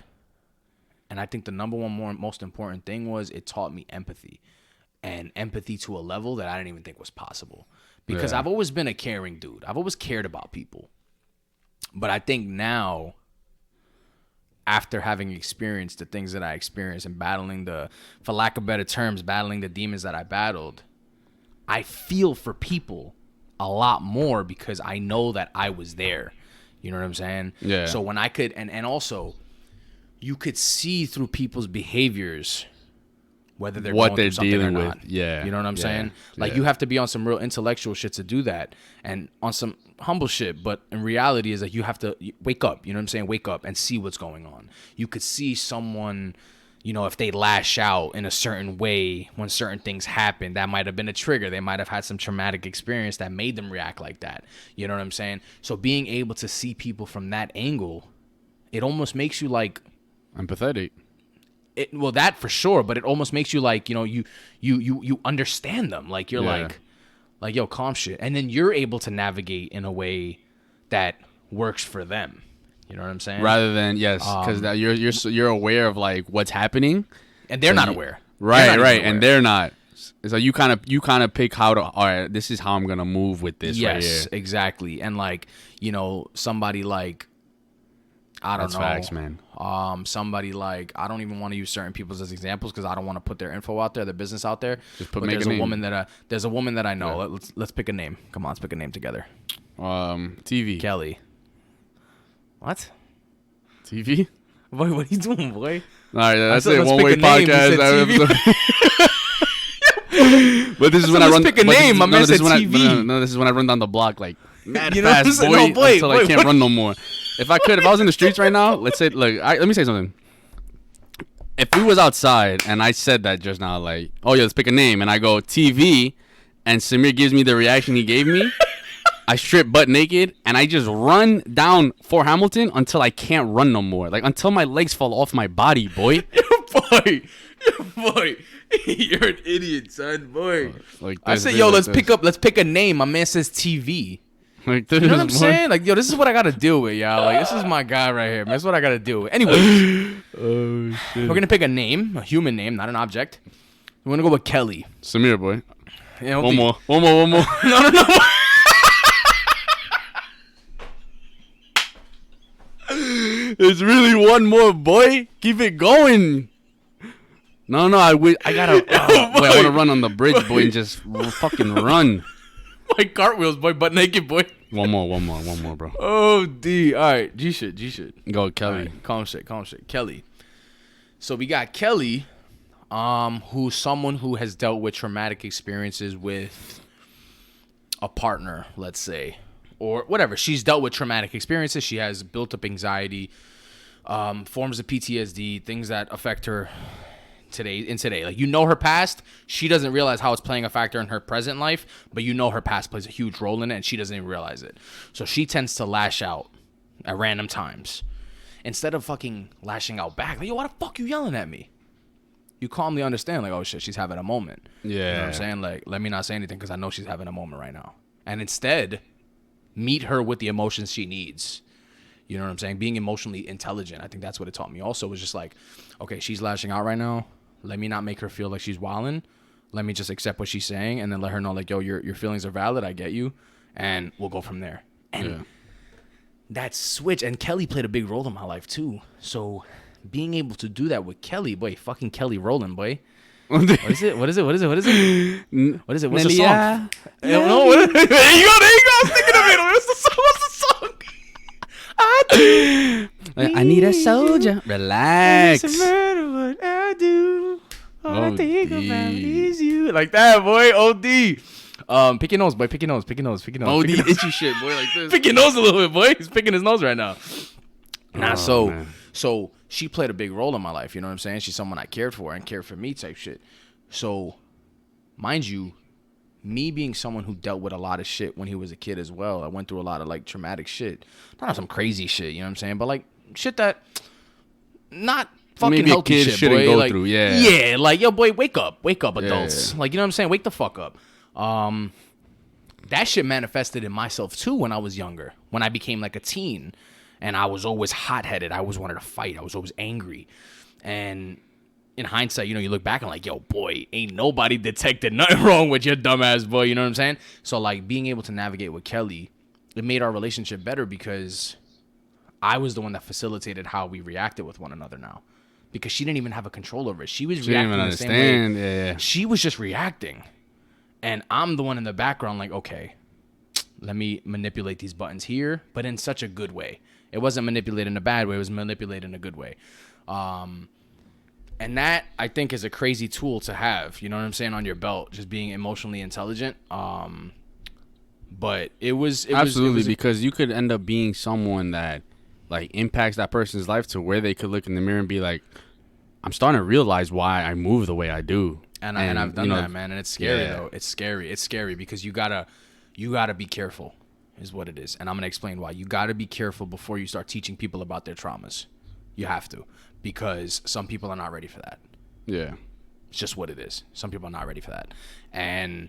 And I think the number one most important thing was it taught me empathy. And empathy to a level that I didn't even think was possible. Because I've always been a caring dude. I've always cared about people. But I think now, after having experienced the things that I experienced and battling for lack of better terms, battling the demons that I battled, I feel for people a lot more because I know that I was there. You know what I'm saying? Yeah. So when I could, and also, you could see through people's behaviors whether they're what going they're through something dealing or not. with. Yeah. You know what I'm saying? Like, you have to be on some real intellectual shit to do that, and on some humble shit. But in reality, is that you have to wake up. You know what I'm saying? Wake up and see what's going on. You could see someone, if they lash out in a certain way when certain things happen, that might have been a trigger. They might have had some traumatic experience that made them react like that. You know what I'm saying? So being able to see people from that angle, it almost makes you like empathetic. Well, that for sure, but it almost makes you like, you understand them. Like, you're like, yo, calm shit. And then you're able to navigate in a way that works for them. You know what I'm saying? Rather than, because you're aware of like what's happening, and they're not aware. Right, and they're not. So you kind of pick how to. All right, this is how I'm gonna move with this. Yes, right here. Exactly. And like, somebody like, I don't know. That's facts, man. Somebody like, I don't even want to use certain people as examples because I don't want to put their info out there, their business out there. Just but there's a woman that I know. Yeah. Let's pick a name. Come on, let's pick a name together. TV. Kelly. What? TV? Boy, what are you doing, boy? All right, that's it. WonWay podcast. But this is when I run. Pick a name. My man said TV. No, this is when I run down the block like mad you know fast, boy, until I can't run no more. If I was in the streets right now, let's say, look, let me say something. If we was outside and I said that just now, like, oh yeah, let's pick a name, and I go TV, and Samir gives me the reaction he gave me, I strip butt naked, and I just run down Fort Hamilton until I can't run no more, like until my legs fall off my body, boy. boy, you're an idiot, son, boy. Like I said, yo, let's pick a name. My man says TV. Like this, you know what I'm saying? Like, yo, this is what I gotta deal with, y'all. Like, this is my guy right here, man. This is what I gotta deal with. Anyways, oh shit, we're gonna pick a name, a human name, not an object. We're gonna go with Kelly. Samir, boy. Yeah, one more. No. It's really one more, boy. Keep it going. No, I gotta. Boy, I want to run on the bridge, boy, and just fucking run. Like cartwheels, boy, butt naked, boy. One more, bro. Oh, D. All right, G shit. Go, Kelly. Right, calm shit. Kelly. So we got Kelly, who's someone who has dealt with traumatic experiences with a partner, let's say, or whatever. She's dealt with traumatic experiences. She has built up anxiety, forms of PTSD, things that affect her today. Like, her past, she doesn't realize how it's playing a factor in her present life, but her past plays a huge role in it, and she doesn't even realize it. So she tends to lash out at random times instead of fucking lashing out back. Like, yo, why the fuck you yelling at me? You calmly understand, like, oh shit, she's having a moment. Yeah. You know what I'm saying? Like, let me not say anything because I know she's having a moment right now. And instead, meet her with the emotions she needs. You know what I'm saying? Being emotionally intelligent. I think that's what it taught me. Also, was just like, okay, she's lashing out right now. Let me not make her feel like she's wilding. Let me just accept what she's saying, and then let her know, like, yo, your feelings are valid. I get you, and we'll go from there. And that switch, and Kelly played a big role in my life too. So being able to do that with Kelly, boy, fucking Kelly Rowland, boy. What is it? What is it? What is it? What is it? What is it? What's the song? I don't know. There you go. There you go. I was thinking of it. What's the song? What's the song? I need a soldier. Relax. What I do. All I think about is you. Like that, boy. OD. Pick your nose, boy. Pick your nose. Pick your nose. Pick your nose. OD itchy shit, boy. Like this. Pick your nose a little bit, boy. He's picking his nose right now. Nah, man. so she played a big role in my life. You know what I'm saying? She's someone I cared for and cared for me type shit. So, mind you, me being someone who dealt with a lot of shit when he was a kid as well. I went through a lot of like traumatic shit. Not some crazy shit, you know what I'm saying? But like shit that not fucking maybe healthy a kid shit, shouldn't boy. go Like, through, yeah. Yeah, like, yo, boy, wake up, adults. Yeah. Like, you know what I'm saying? Wake the fuck up. That shit manifested in myself too when I was younger. When I became like a teen, and I was always hot-headed. I always wanted to fight. I was always angry. And in hindsight, you know, you look back and like, yo, boy, ain't nobody detected nothing wrong with your dumbass, boy. You know what I'm saying? So like being able to navigate with Kelly, it made our relationship better because I was the one that facilitated how we reacted with one another now. Because she didn't even have a control over it. She was reacting the same way. Yeah. She was just reacting. And I'm the one in the background like, okay, let me manipulate these buttons here, but in such a good way. It wasn't manipulated in a bad way. It was manipulated in a good way. And that, I think, is a crazy tool to have, you know what I'm saying, on your belt, just being emotionally intelligent. But it was absolutely, because you could end up being someone that, like, impacts that person's life to where they could look in the mirror and be like, I'm starting to realize why I move the way I do. And I've done that, man. And it's scary, though. It's scary. It's scary because you gotta be careful. Is what it is. And I'm going to explain why. You got to be careful before you start teaching people about their traumas. You have to. Because some people are not ready for that. Yeah. It's just what it is. Some people are not ready for that. And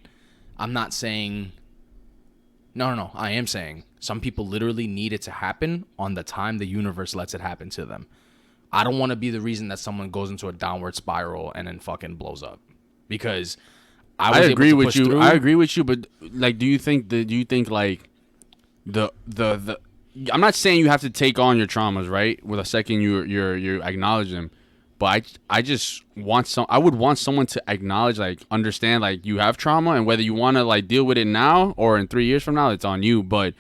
I'm not saying... No. I am saying some people literally need it to happen on the time the universe lets it happen to them. I don't want to be the reason that someone goes into a downward spiral and then fucking blows up. Because I agree with you. I agree with you. But, like, do you think like... The I'm not saying you have to take on your traumas, right? With a second you acknowledge them, but I just want I would want someone to acknowledge, like, understand, like, you have trauma, and whether you want to, like, deal with it now or in 3 years from now, it's on you. But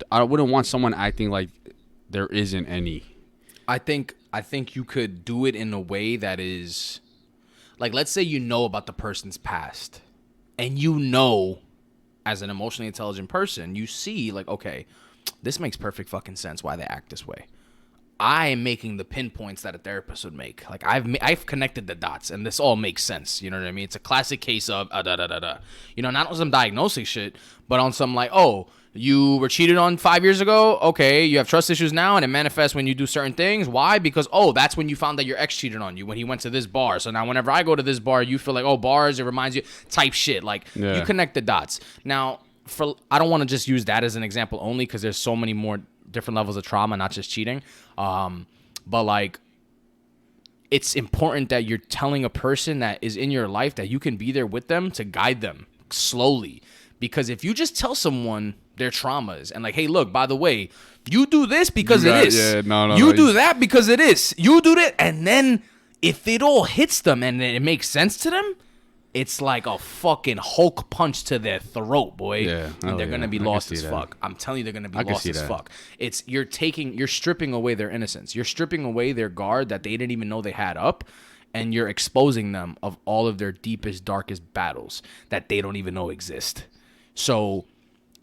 I wouldn't want someone acting like there isn't any. I think you could do it in a way that is, like, let's say you know about the person's past, and you know, as an emotionally intelligent person, you see, like, okay, this makes perfect fucking sense why they act this way. I am making the pinpoints that a therapist would make. Like, I've connected the dots, and this all makes sense. You know what I mean? It's a classic case of You know, not on some diagnosing shit, but on some, like, oh, you were cheated on 5 years ago. Okay, you have trust issues now, and it manifests when you do certain things. Why? Because, oh, that's when you found that your ex cheated on you when he went to this bar. So now whenever I go to this bar, you feel like, oh, bars, it reminds you type shit. Like, you connect the dots. Now, I don't want to just use that as an example only because there's so many more different levels of trauma, not just cheating. But, like, it's important that you're telling a person that is in your life that you can be there with them to guide them slowly. Because if you just tell someone their traumas and, like, hey, look, by the way, you do this because it is. Yeah, no, you do that because it is. You do that, and then if it all hits them and it makes sense to them, it's like a fucking Hulk punch to their throat, boy. Yeah, and they're gonna be lost as fuck. I'm telling you, they're gonna be lost as fuck. It's you're stripping away their innocence. You're stripping away their guard that they didn't even know they had up, and you're exposing them of all of their deepest, darkest battles that they don't even know exist. So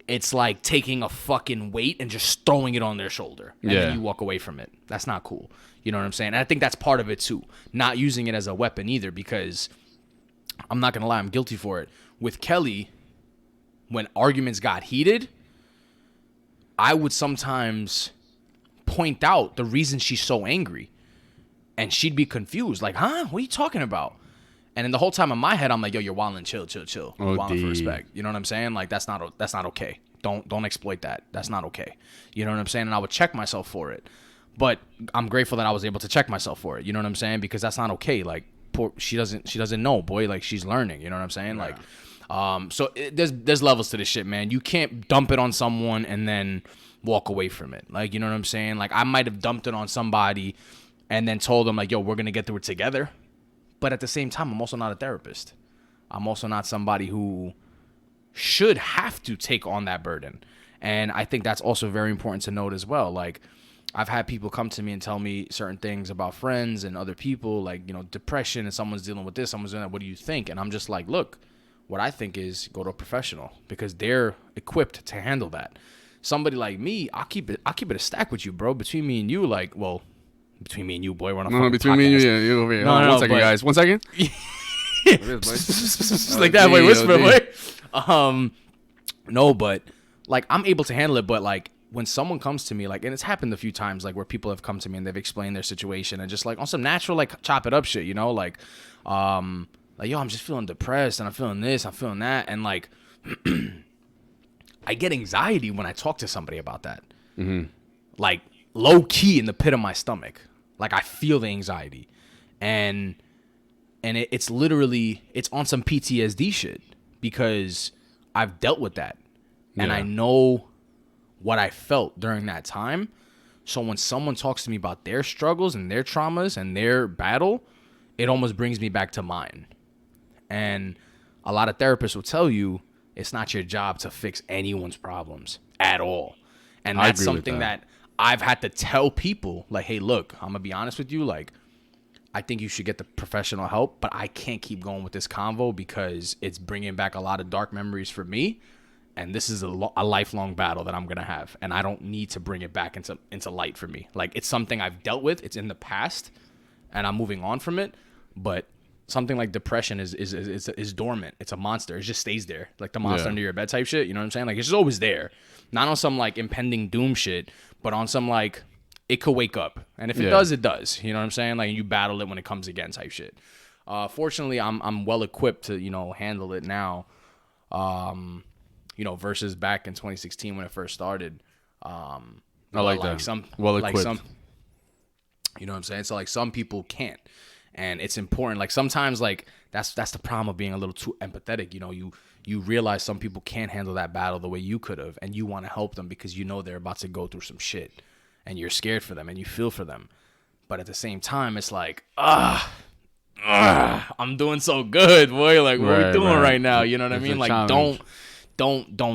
it's like taking a fucking weight and just throwing it on their shoulder, and then you walk away from it. That's not cool. You know what I'm saying? And I think that's part of it too. Not using it as a weapon either, because I'm not going to lie, I'm guilty for it. With Kelly, when arguments got heated, I would sometimes point out the reason she's so angry. And she'd be confused. Like, huh? What are you talking about? And then the whole time in my head, I'm like, yo, you're wildin', chill. You're wildin' for respect. You know what I'm saying? Like, that's not okay. Don't exploit that. That's not okay. You know what I'm saying? And I would check myself for it. But I'm grateful that I was able to check myself for it. You know what I'm saying? Because that's not okay. Like, she doesn't know, boy. Like, she's learning. You know what I'm saying? Yeah. Like, there's levels to this shit, man. You can't dump it on someone and then walk away from it. Like, you know what I'm saying? Like, I might have dumped it on somebody and then told them, like, yo, we're going to get through it together. But at the same time, I'm also not a therapist. I'm also not somebody who should have to take on that burden. And I think that's also very important to note as well. Like, I've had people come to me and tell me certain things about friends and other people, like, you know, depression, and someone's dealing with this, someone's doing that. What do you think? And I'm just like, look, what I think is go to a professional, because they're equipped to handle that. Somebody like me, I'll keep it a stack with you, bro. Between me and you, like, well, between me and you, boy, we're on a fucking between podcast. me and you, yeah, you over here. No, one second, guys. 1 second. Like that, boy, whisper, boy. No, but like, I'm able to handle it, but like, when someone comes to me, like, and it's happened a few times, like, where people have come to me and they've explained their situation and just like on some natural, like, chop it up shit, you know, like, yo, I'm just feeling depressed and I'm feeling this, I'm feeling that, and like, I get anxiety when I talk to somebody about that, like, low key in the pit of my stomach, like, I feel the anxiety, and it's literally, it's on some PTSD shit, because I've dealt with that, and I know what I felt during that time. So when someone talks to me about their struggles and their traumas and their battle, it almost brings me back to mine. And a lot of therapists will tell you it's not your job to fix anyone's problems at all. And that's something that I've had to tell people, like, hey, look, I'm gonna be honest with you, like, I think you should get the professional help, but I can't keep going with this convo because it's bringing back a lot of dark memories for me. And this is a lifelong battle that I'm going to have. And I don't need to bring it back into light for me. Like, it's something I've dealt with. It's in the past. And I'm moving on from it. But something like depression is dormant. It's a monster. It just stays there. Like the monster under your bed type shit. You know what I'm saying? Like, it's just always there. Not on some, like, impending doom shit. But on some, like, it could wake up. And if it does, it does. You know what I'm saying? Like, you battle it when it comes again type shit. Fortunately, I'm well equipped to, you know, handle it now. You know, versus back in 2016 when it first started. I like that. Well equipped. You know what I'm saying? So like some people can't, and it's important. Like sometimes, like that's the problem of being a little too empathetic. You know, you realize some people can't handle that battle the way you could have, and you want to help them because you know they're about to go through some shit, and you're scared for them and you feel for them. But at the same time, it's like, I'm doing so good, boy. Like, what are we doing right now? You know what I mean? Like, don't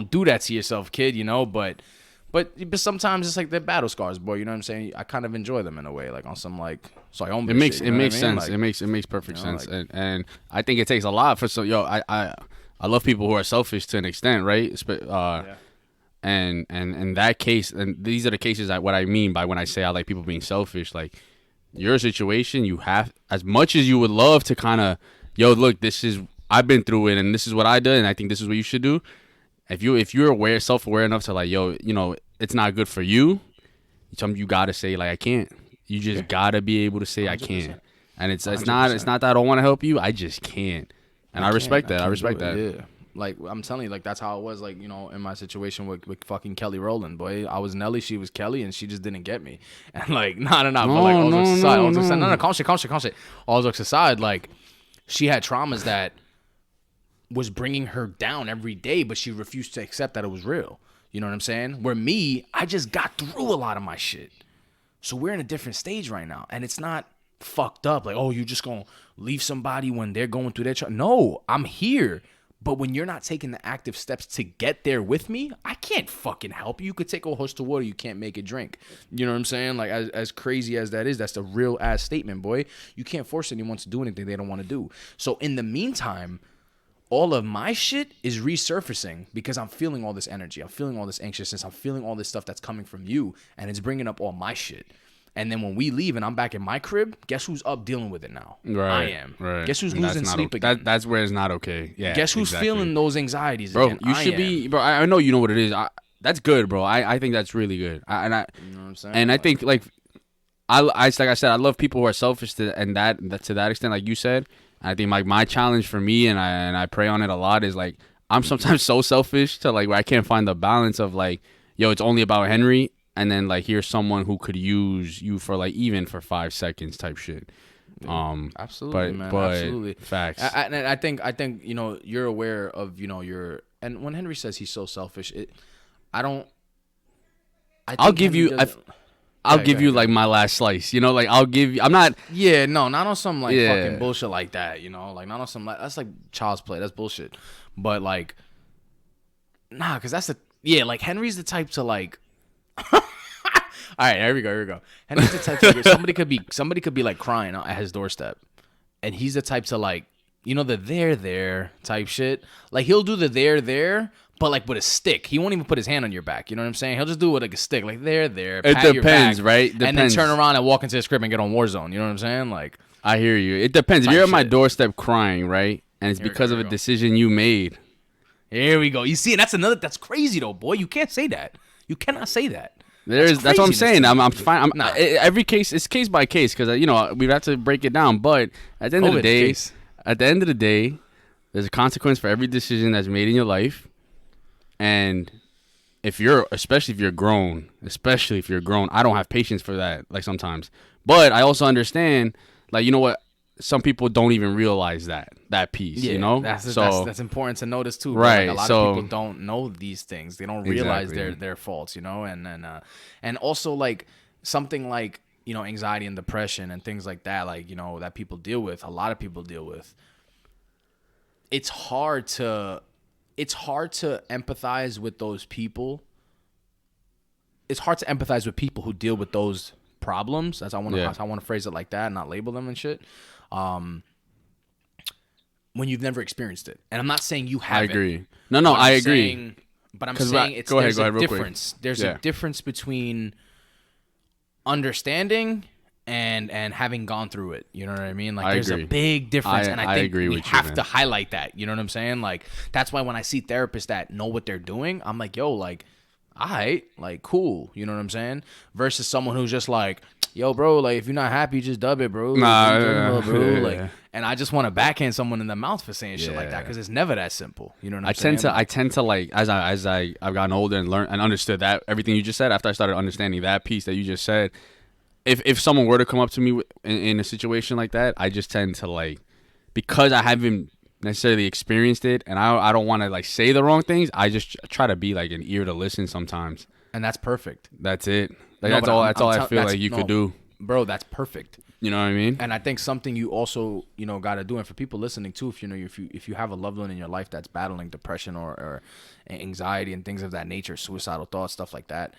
do that to yourself, kid, you know, but sometimes it's like they're battle scars, boy, you know what I'm saying? I kind of enjoy them in a way, like on some like it makes sense. Like, it makes perfect sense. Like, and I think it takes a lot for I love people who are selfish to an extent, right? And in that case, and these are the cases what I mean by when I say I like people being selfish. Like, your situation, you have, as much as you would love to kind of, yo, look, I've been through it and this is what I did and I think this is what you should do. If you're self-aware enough to, like, yo, you know, it's not good for you, you gotta say, like, I can't. You just gotta be able to say 100%. I can't. And it's not that I don't want to help you, I just can't. And I respect that. I respect that. Yeah. Like, I'm telling you, like, that's how it was, like, you know, in my situation with fucking Kelly Rowland, boy. I was Nelly, she was Kelly, and she just didn't get me. And, like, but, like, all jokes aside, calm shit. All jokes aside, like, she had traumas that was bringing her down every day, but she refused to accept that it was real. You know what I'm saying? Where me, I just got through a lot of my shit. So we're in a different stage right now, and it's not fucked up. Like, oh, you're just gonna leave somebody when they're going through their No, I'm here. But when you're not taking the active steps to get there with me, I can't fucking help you. You could take a horse to water, you can't make it drink. You know what I'm saying? Like, as crazy as that is, that's a real ass statement, boy. You can't force anyone to do anything they don't want to do. So in the meantime, all of my shit is resurfacing because I'm feeling all this energy. I'm feeling all this anxiousness. I'm feeling all this stuff that's coming from you, and it's bringing up all my shit. And then when we leave and I'm back in my crib, guess who's up dealing with it now? Right, I am. Right. Guess who's losing sleep again? That's where it's not okay. Yeah. Guess who's feeling those anxieties bro, again? You should be, bro. I know you know what it is. That's good, bro. I think that's really good. You know what I'm saying? And I think, like I said, I love people who are selfish to that extent, like you said. I think, like, my challenge for me, and I pray on it a lot, is, like, I'm sometimes so selfish to, like, where I can't find the balance of, like, yo, it's only about Henry, and then, like, here's someone who could use you for, like, even for 5 seconds type shit. Absolutely, man. Absolutely. Facts. And I think you know, you're aware of, you know, and when Henry says he's so selfish, I'll give you. I'll give you like my last slice. You know, like I'll give you. I'm not. Yeah, no, not on some like fucking bullshit like that. You know, like not on some that's like child's play. That's bullshit. But like, nah, because that's like Henry's the type to like. All right, here we go. Henry's the type to somebody could be like crying at his doorstep, and he's the type to like, you know, the there type shit. Like he'll do the there, but like with a stick. He won't even put his hand on your back. You know what I'm saying? He'll just do it with like a stick, like there. It depends, right? Depends. And then turn around and walk into his crib and get on Warzone. You know what I'm saying? Like, I hear you. It depends. If you're at my doorstep crying, right, and it's because of a decision you made. Here we go. You see, and that's crazy though, boy. You can't say that. You cannot say that. That's what I'm saying. I'm fine. Every case, it's case by case because you know we have to break it down. But at the end of the day, there's a consequence for every decision that's made in your life. And especially if you're grown, I don't have patience for that. Like sometimes, but I also understand. Like, you know what? Some people don't even realize that piece. Yeah, you know, that's important to notice too. Right. Like a lot of people don't know these things. They don't realize their faults. You know, and also like something like, you know, anxiety and depression and things like that. Like, you know, that people deal with. A lot of people deal with. It's hard to empathize with those people. It's hard to empathize with people who deal with those problems. I want to phrase it like that and not label them and shit. When you've never experienced it. And I'm not saying you haven't. I agree. No, I agree. But I'm saying there's a difference. There's a difference between understanding and having gone through it. You know what I mean? Like there's a big difference. And I think we have to highlight that. You know what I'm saying? Like that's why when I see therapists that know what they're doing, I'm like, yo, like, all right, like cool. You know what I'm saying? Versus someone who's just like, yo, bro, like if you're not happy, just dub it, bro. Bro. Like, and I just want to backhand someone in the mouth for saying shit like that because it's never that simple. You know what I'm saying? I tend to like as I've gotten older and learned and understood that everything you just said. After I started understanding that piece that you just said, if someone were to come up to me in a situation like that, I just tend to like, because I haven't necessarily experienced it and I don't want to like say the wrong things. I just try to be like an ear to listen sometimes. And that's perfect. That's it. Like that's all I feel like you could do. Bro, that's perfect. You know what I mean? And I think something you also, you know, got to do, and for people listening too, if you have a loved one in your life that's battling depression or anxiety and things of that nature, suicidal thoughts, stuff like that,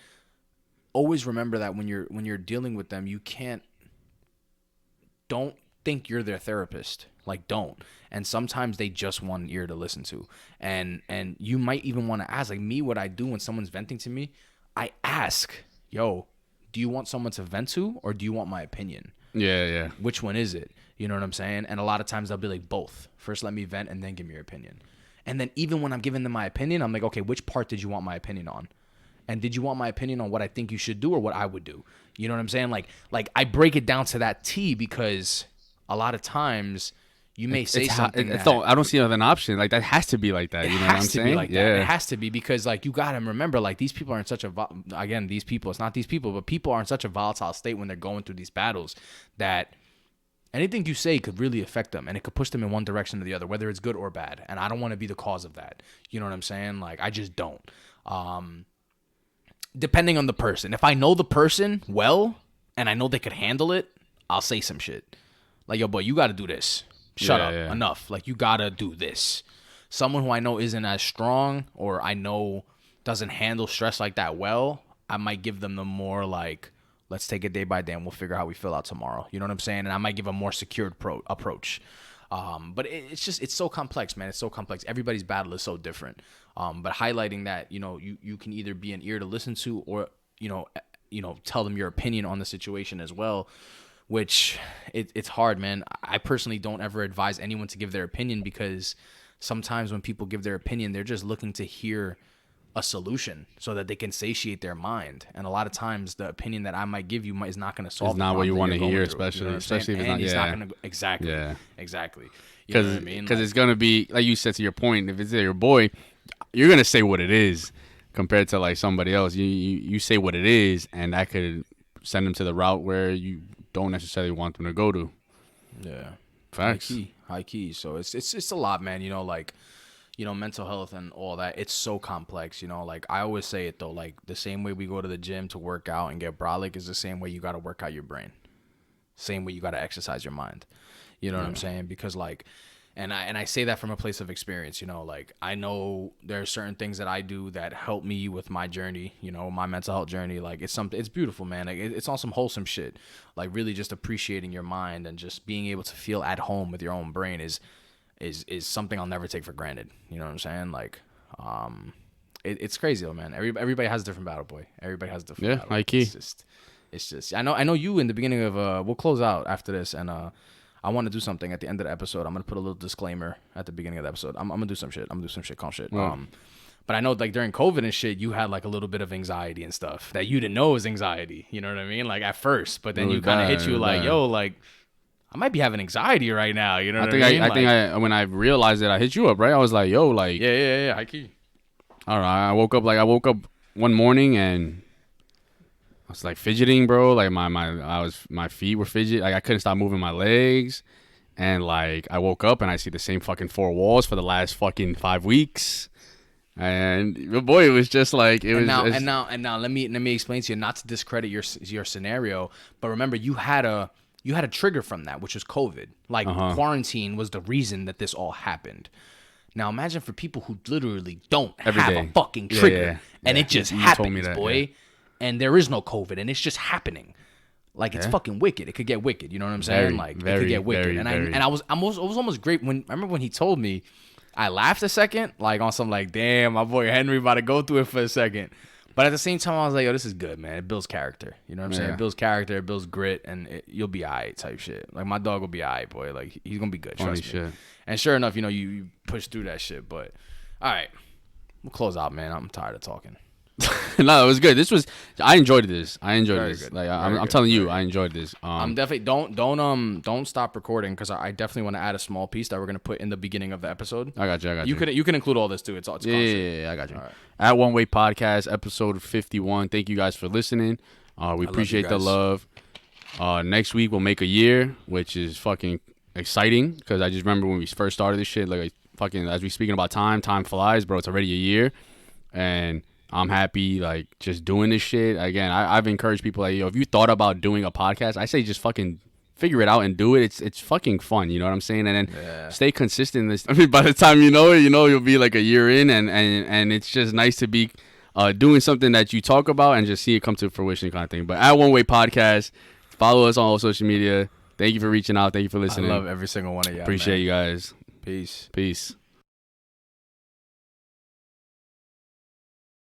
always remember that when you're dealing with them, don't think you're their therapist. Like, don't. And sometimes they just want an ear to listen to. And you might even want to ask, like me, what I do when someone's venting to me, I ask, yo, do you want someone to vent to or do you want my opinion? Yeah. Which one is it? You know what I'm saying? And a lot of times they'll be like, both. First let me vent and then give me your opinion. And then even when I'm giving them my opinion, I'm like, okay, which part did you want my opinion on? And did you want my opinion on what I think you should do or what I would do? You know what I'm saying? Like I break it down to that T because a lot of times you may say something that... I don't see another option. Like, that has to be like that. You know what I'm saying? It has to be like that. It has to be because, like, you got to remember, like, these people are in such a... Again, these people, it's not these people, but people are in such a volatile state when they're going through these battles that anything you say could really affect them and it could push them in one direction or the other, whether it's good or bad. And I don't want to be the cause of that. You know what I'm saying? Like, I just don't. Depending on the person. If I know the person well and I know they could handle it, I'll say some shit. Like, yo, boy, you got to do this. Shut up. Yeah. Enough. Like, you got to do this. Someone who I know isn't as strong or I know doesn't handle stress like that well, I might give them the more like, let's take it day by day and we'll figure out how we feel out tomorrow. You know what I'm saying? And I might give a more secured approach. But it's so complex, man. It's so complex. Everybody's battle is so different. But highlighting that, you know, you can either be an ear to listen to or, you know, tell them your opinion on the situation as well. Which it's hard, man. I personally don't ever advise anyone to give their opinion because sometimes when people give their opinion, they're just looking to hear a solution so that they can satiate their mind. And a lot of times the opinion that I might give you is not going to solve it's not what you want to hear, especially if it's not going to exactly. You know what I mean? Because it's going to be, like you said, to your point, if it's your boy, you're going to say what it is compared to like somebody else. You say what it is and that could send them to the route where you don't necessarily want them to go to. Yeah. Facts. High key. So it's a lot, man. You know, like, mental health and all that, it's so complex, like I always say it though, like the same way we go to the gym to work out and get brolic is the same way you got to work out your brain. Same way you got to exercise your mind. You know what I'm saying? Because like, and I say that from a place of experience, like I know there are certain things that I do that help me with my journey, my mental health journey. Like it's beautiful, man. Like it's on some wholesome shit. Like really just appreciating your mind and just being able to feel at home with your own brain is something I'll never take for granted. You know what I'm saying? Like, it's crazy though, man. Everybody has a different battle, boy. Everybody has a different battle. High key. It's just. I know you in the beginning of. We'll close out after this, and I want to do something at the end of the episode. I'm gonna put a little disclaimer at the beginning of the episode. I'm gonna do some shit. Calm shit. Right. But I know like during COVID and shit, you had like a little bit of anxiety and stuff that you didn't know was anxiety. You know what I mean? Like at first, but then you kind of hit you like, yo, like. I might be having anxiety right now. You know what I mean? I think when I realized it, I hit you up, right? I was like, yo, like. Yeah. High key. All right. I woke up one morning and I was like fidgeting, bro. Like my feet were fidget. Like I couldn't stop moving my legs. And like I woke up and I see the same fucking 4 walls for the last fucking 5 weeks. And boy, it was just like it was. Now let me explain to you, not to discredit your scenario, but remember you had a trigger from that, which was COVID. Like quarantine was the reason that this all happened. Now imagine for people who literally don't have a fucking trigger and it just happens, boy. And there is no COVID and it's just happening. Like it's fucking wicked. It could get wicked. You know what I'm saying? Like it could get wicked. It was almost great I remember when he told me. I laughed a second, like on some like, damn, my boy Henry about to go through it for a second. But at the same time, I was like, yo, this is good, man. It builds character. You know what I'm saying? It builds character, it builds grit, and you'll be all right type shit. Like, my dog will be all right, boy. Like, he's going to be good. Trust me. And sure enough, you push through that shit. But, all right. We'll close out, man. I'm tired of talking. No, it was good. I enjoyed this. Very good. Like I'm telling you, I enjoyed this. I'm definitely don't stop recording because I definitely want to add a small piece that we're gonna put in the beginning of the episode. I got you. You can include all this too. It's yeah, I got you. Right. At WonWay Podcast, episode 51. Thank you guys for listening. We appreciate the love. Next week we'll make a year, which is fucking exciting because I just remember when we first started this shit. Like fucking as we speaking about time flies, bro. It's already a year, and I'm happy, like, just doing this shit. Again, I've encouraged people, like, yo, if you thought about doing a podcast, I say just fucking figure it out and do it. It's fucking fun, you know what I'm saying? And then stay consistent. I mean, by the time you know it, you'll be like a year in, and it's just nice to be doing something that you talk about and just see it come to fruition kind of thing. But at WonWay Podcast, follow us on all social media. Thank you for reaching out. Thank you for listening. I love every single one of y'all. Appreciate you guys. Peace. Peace.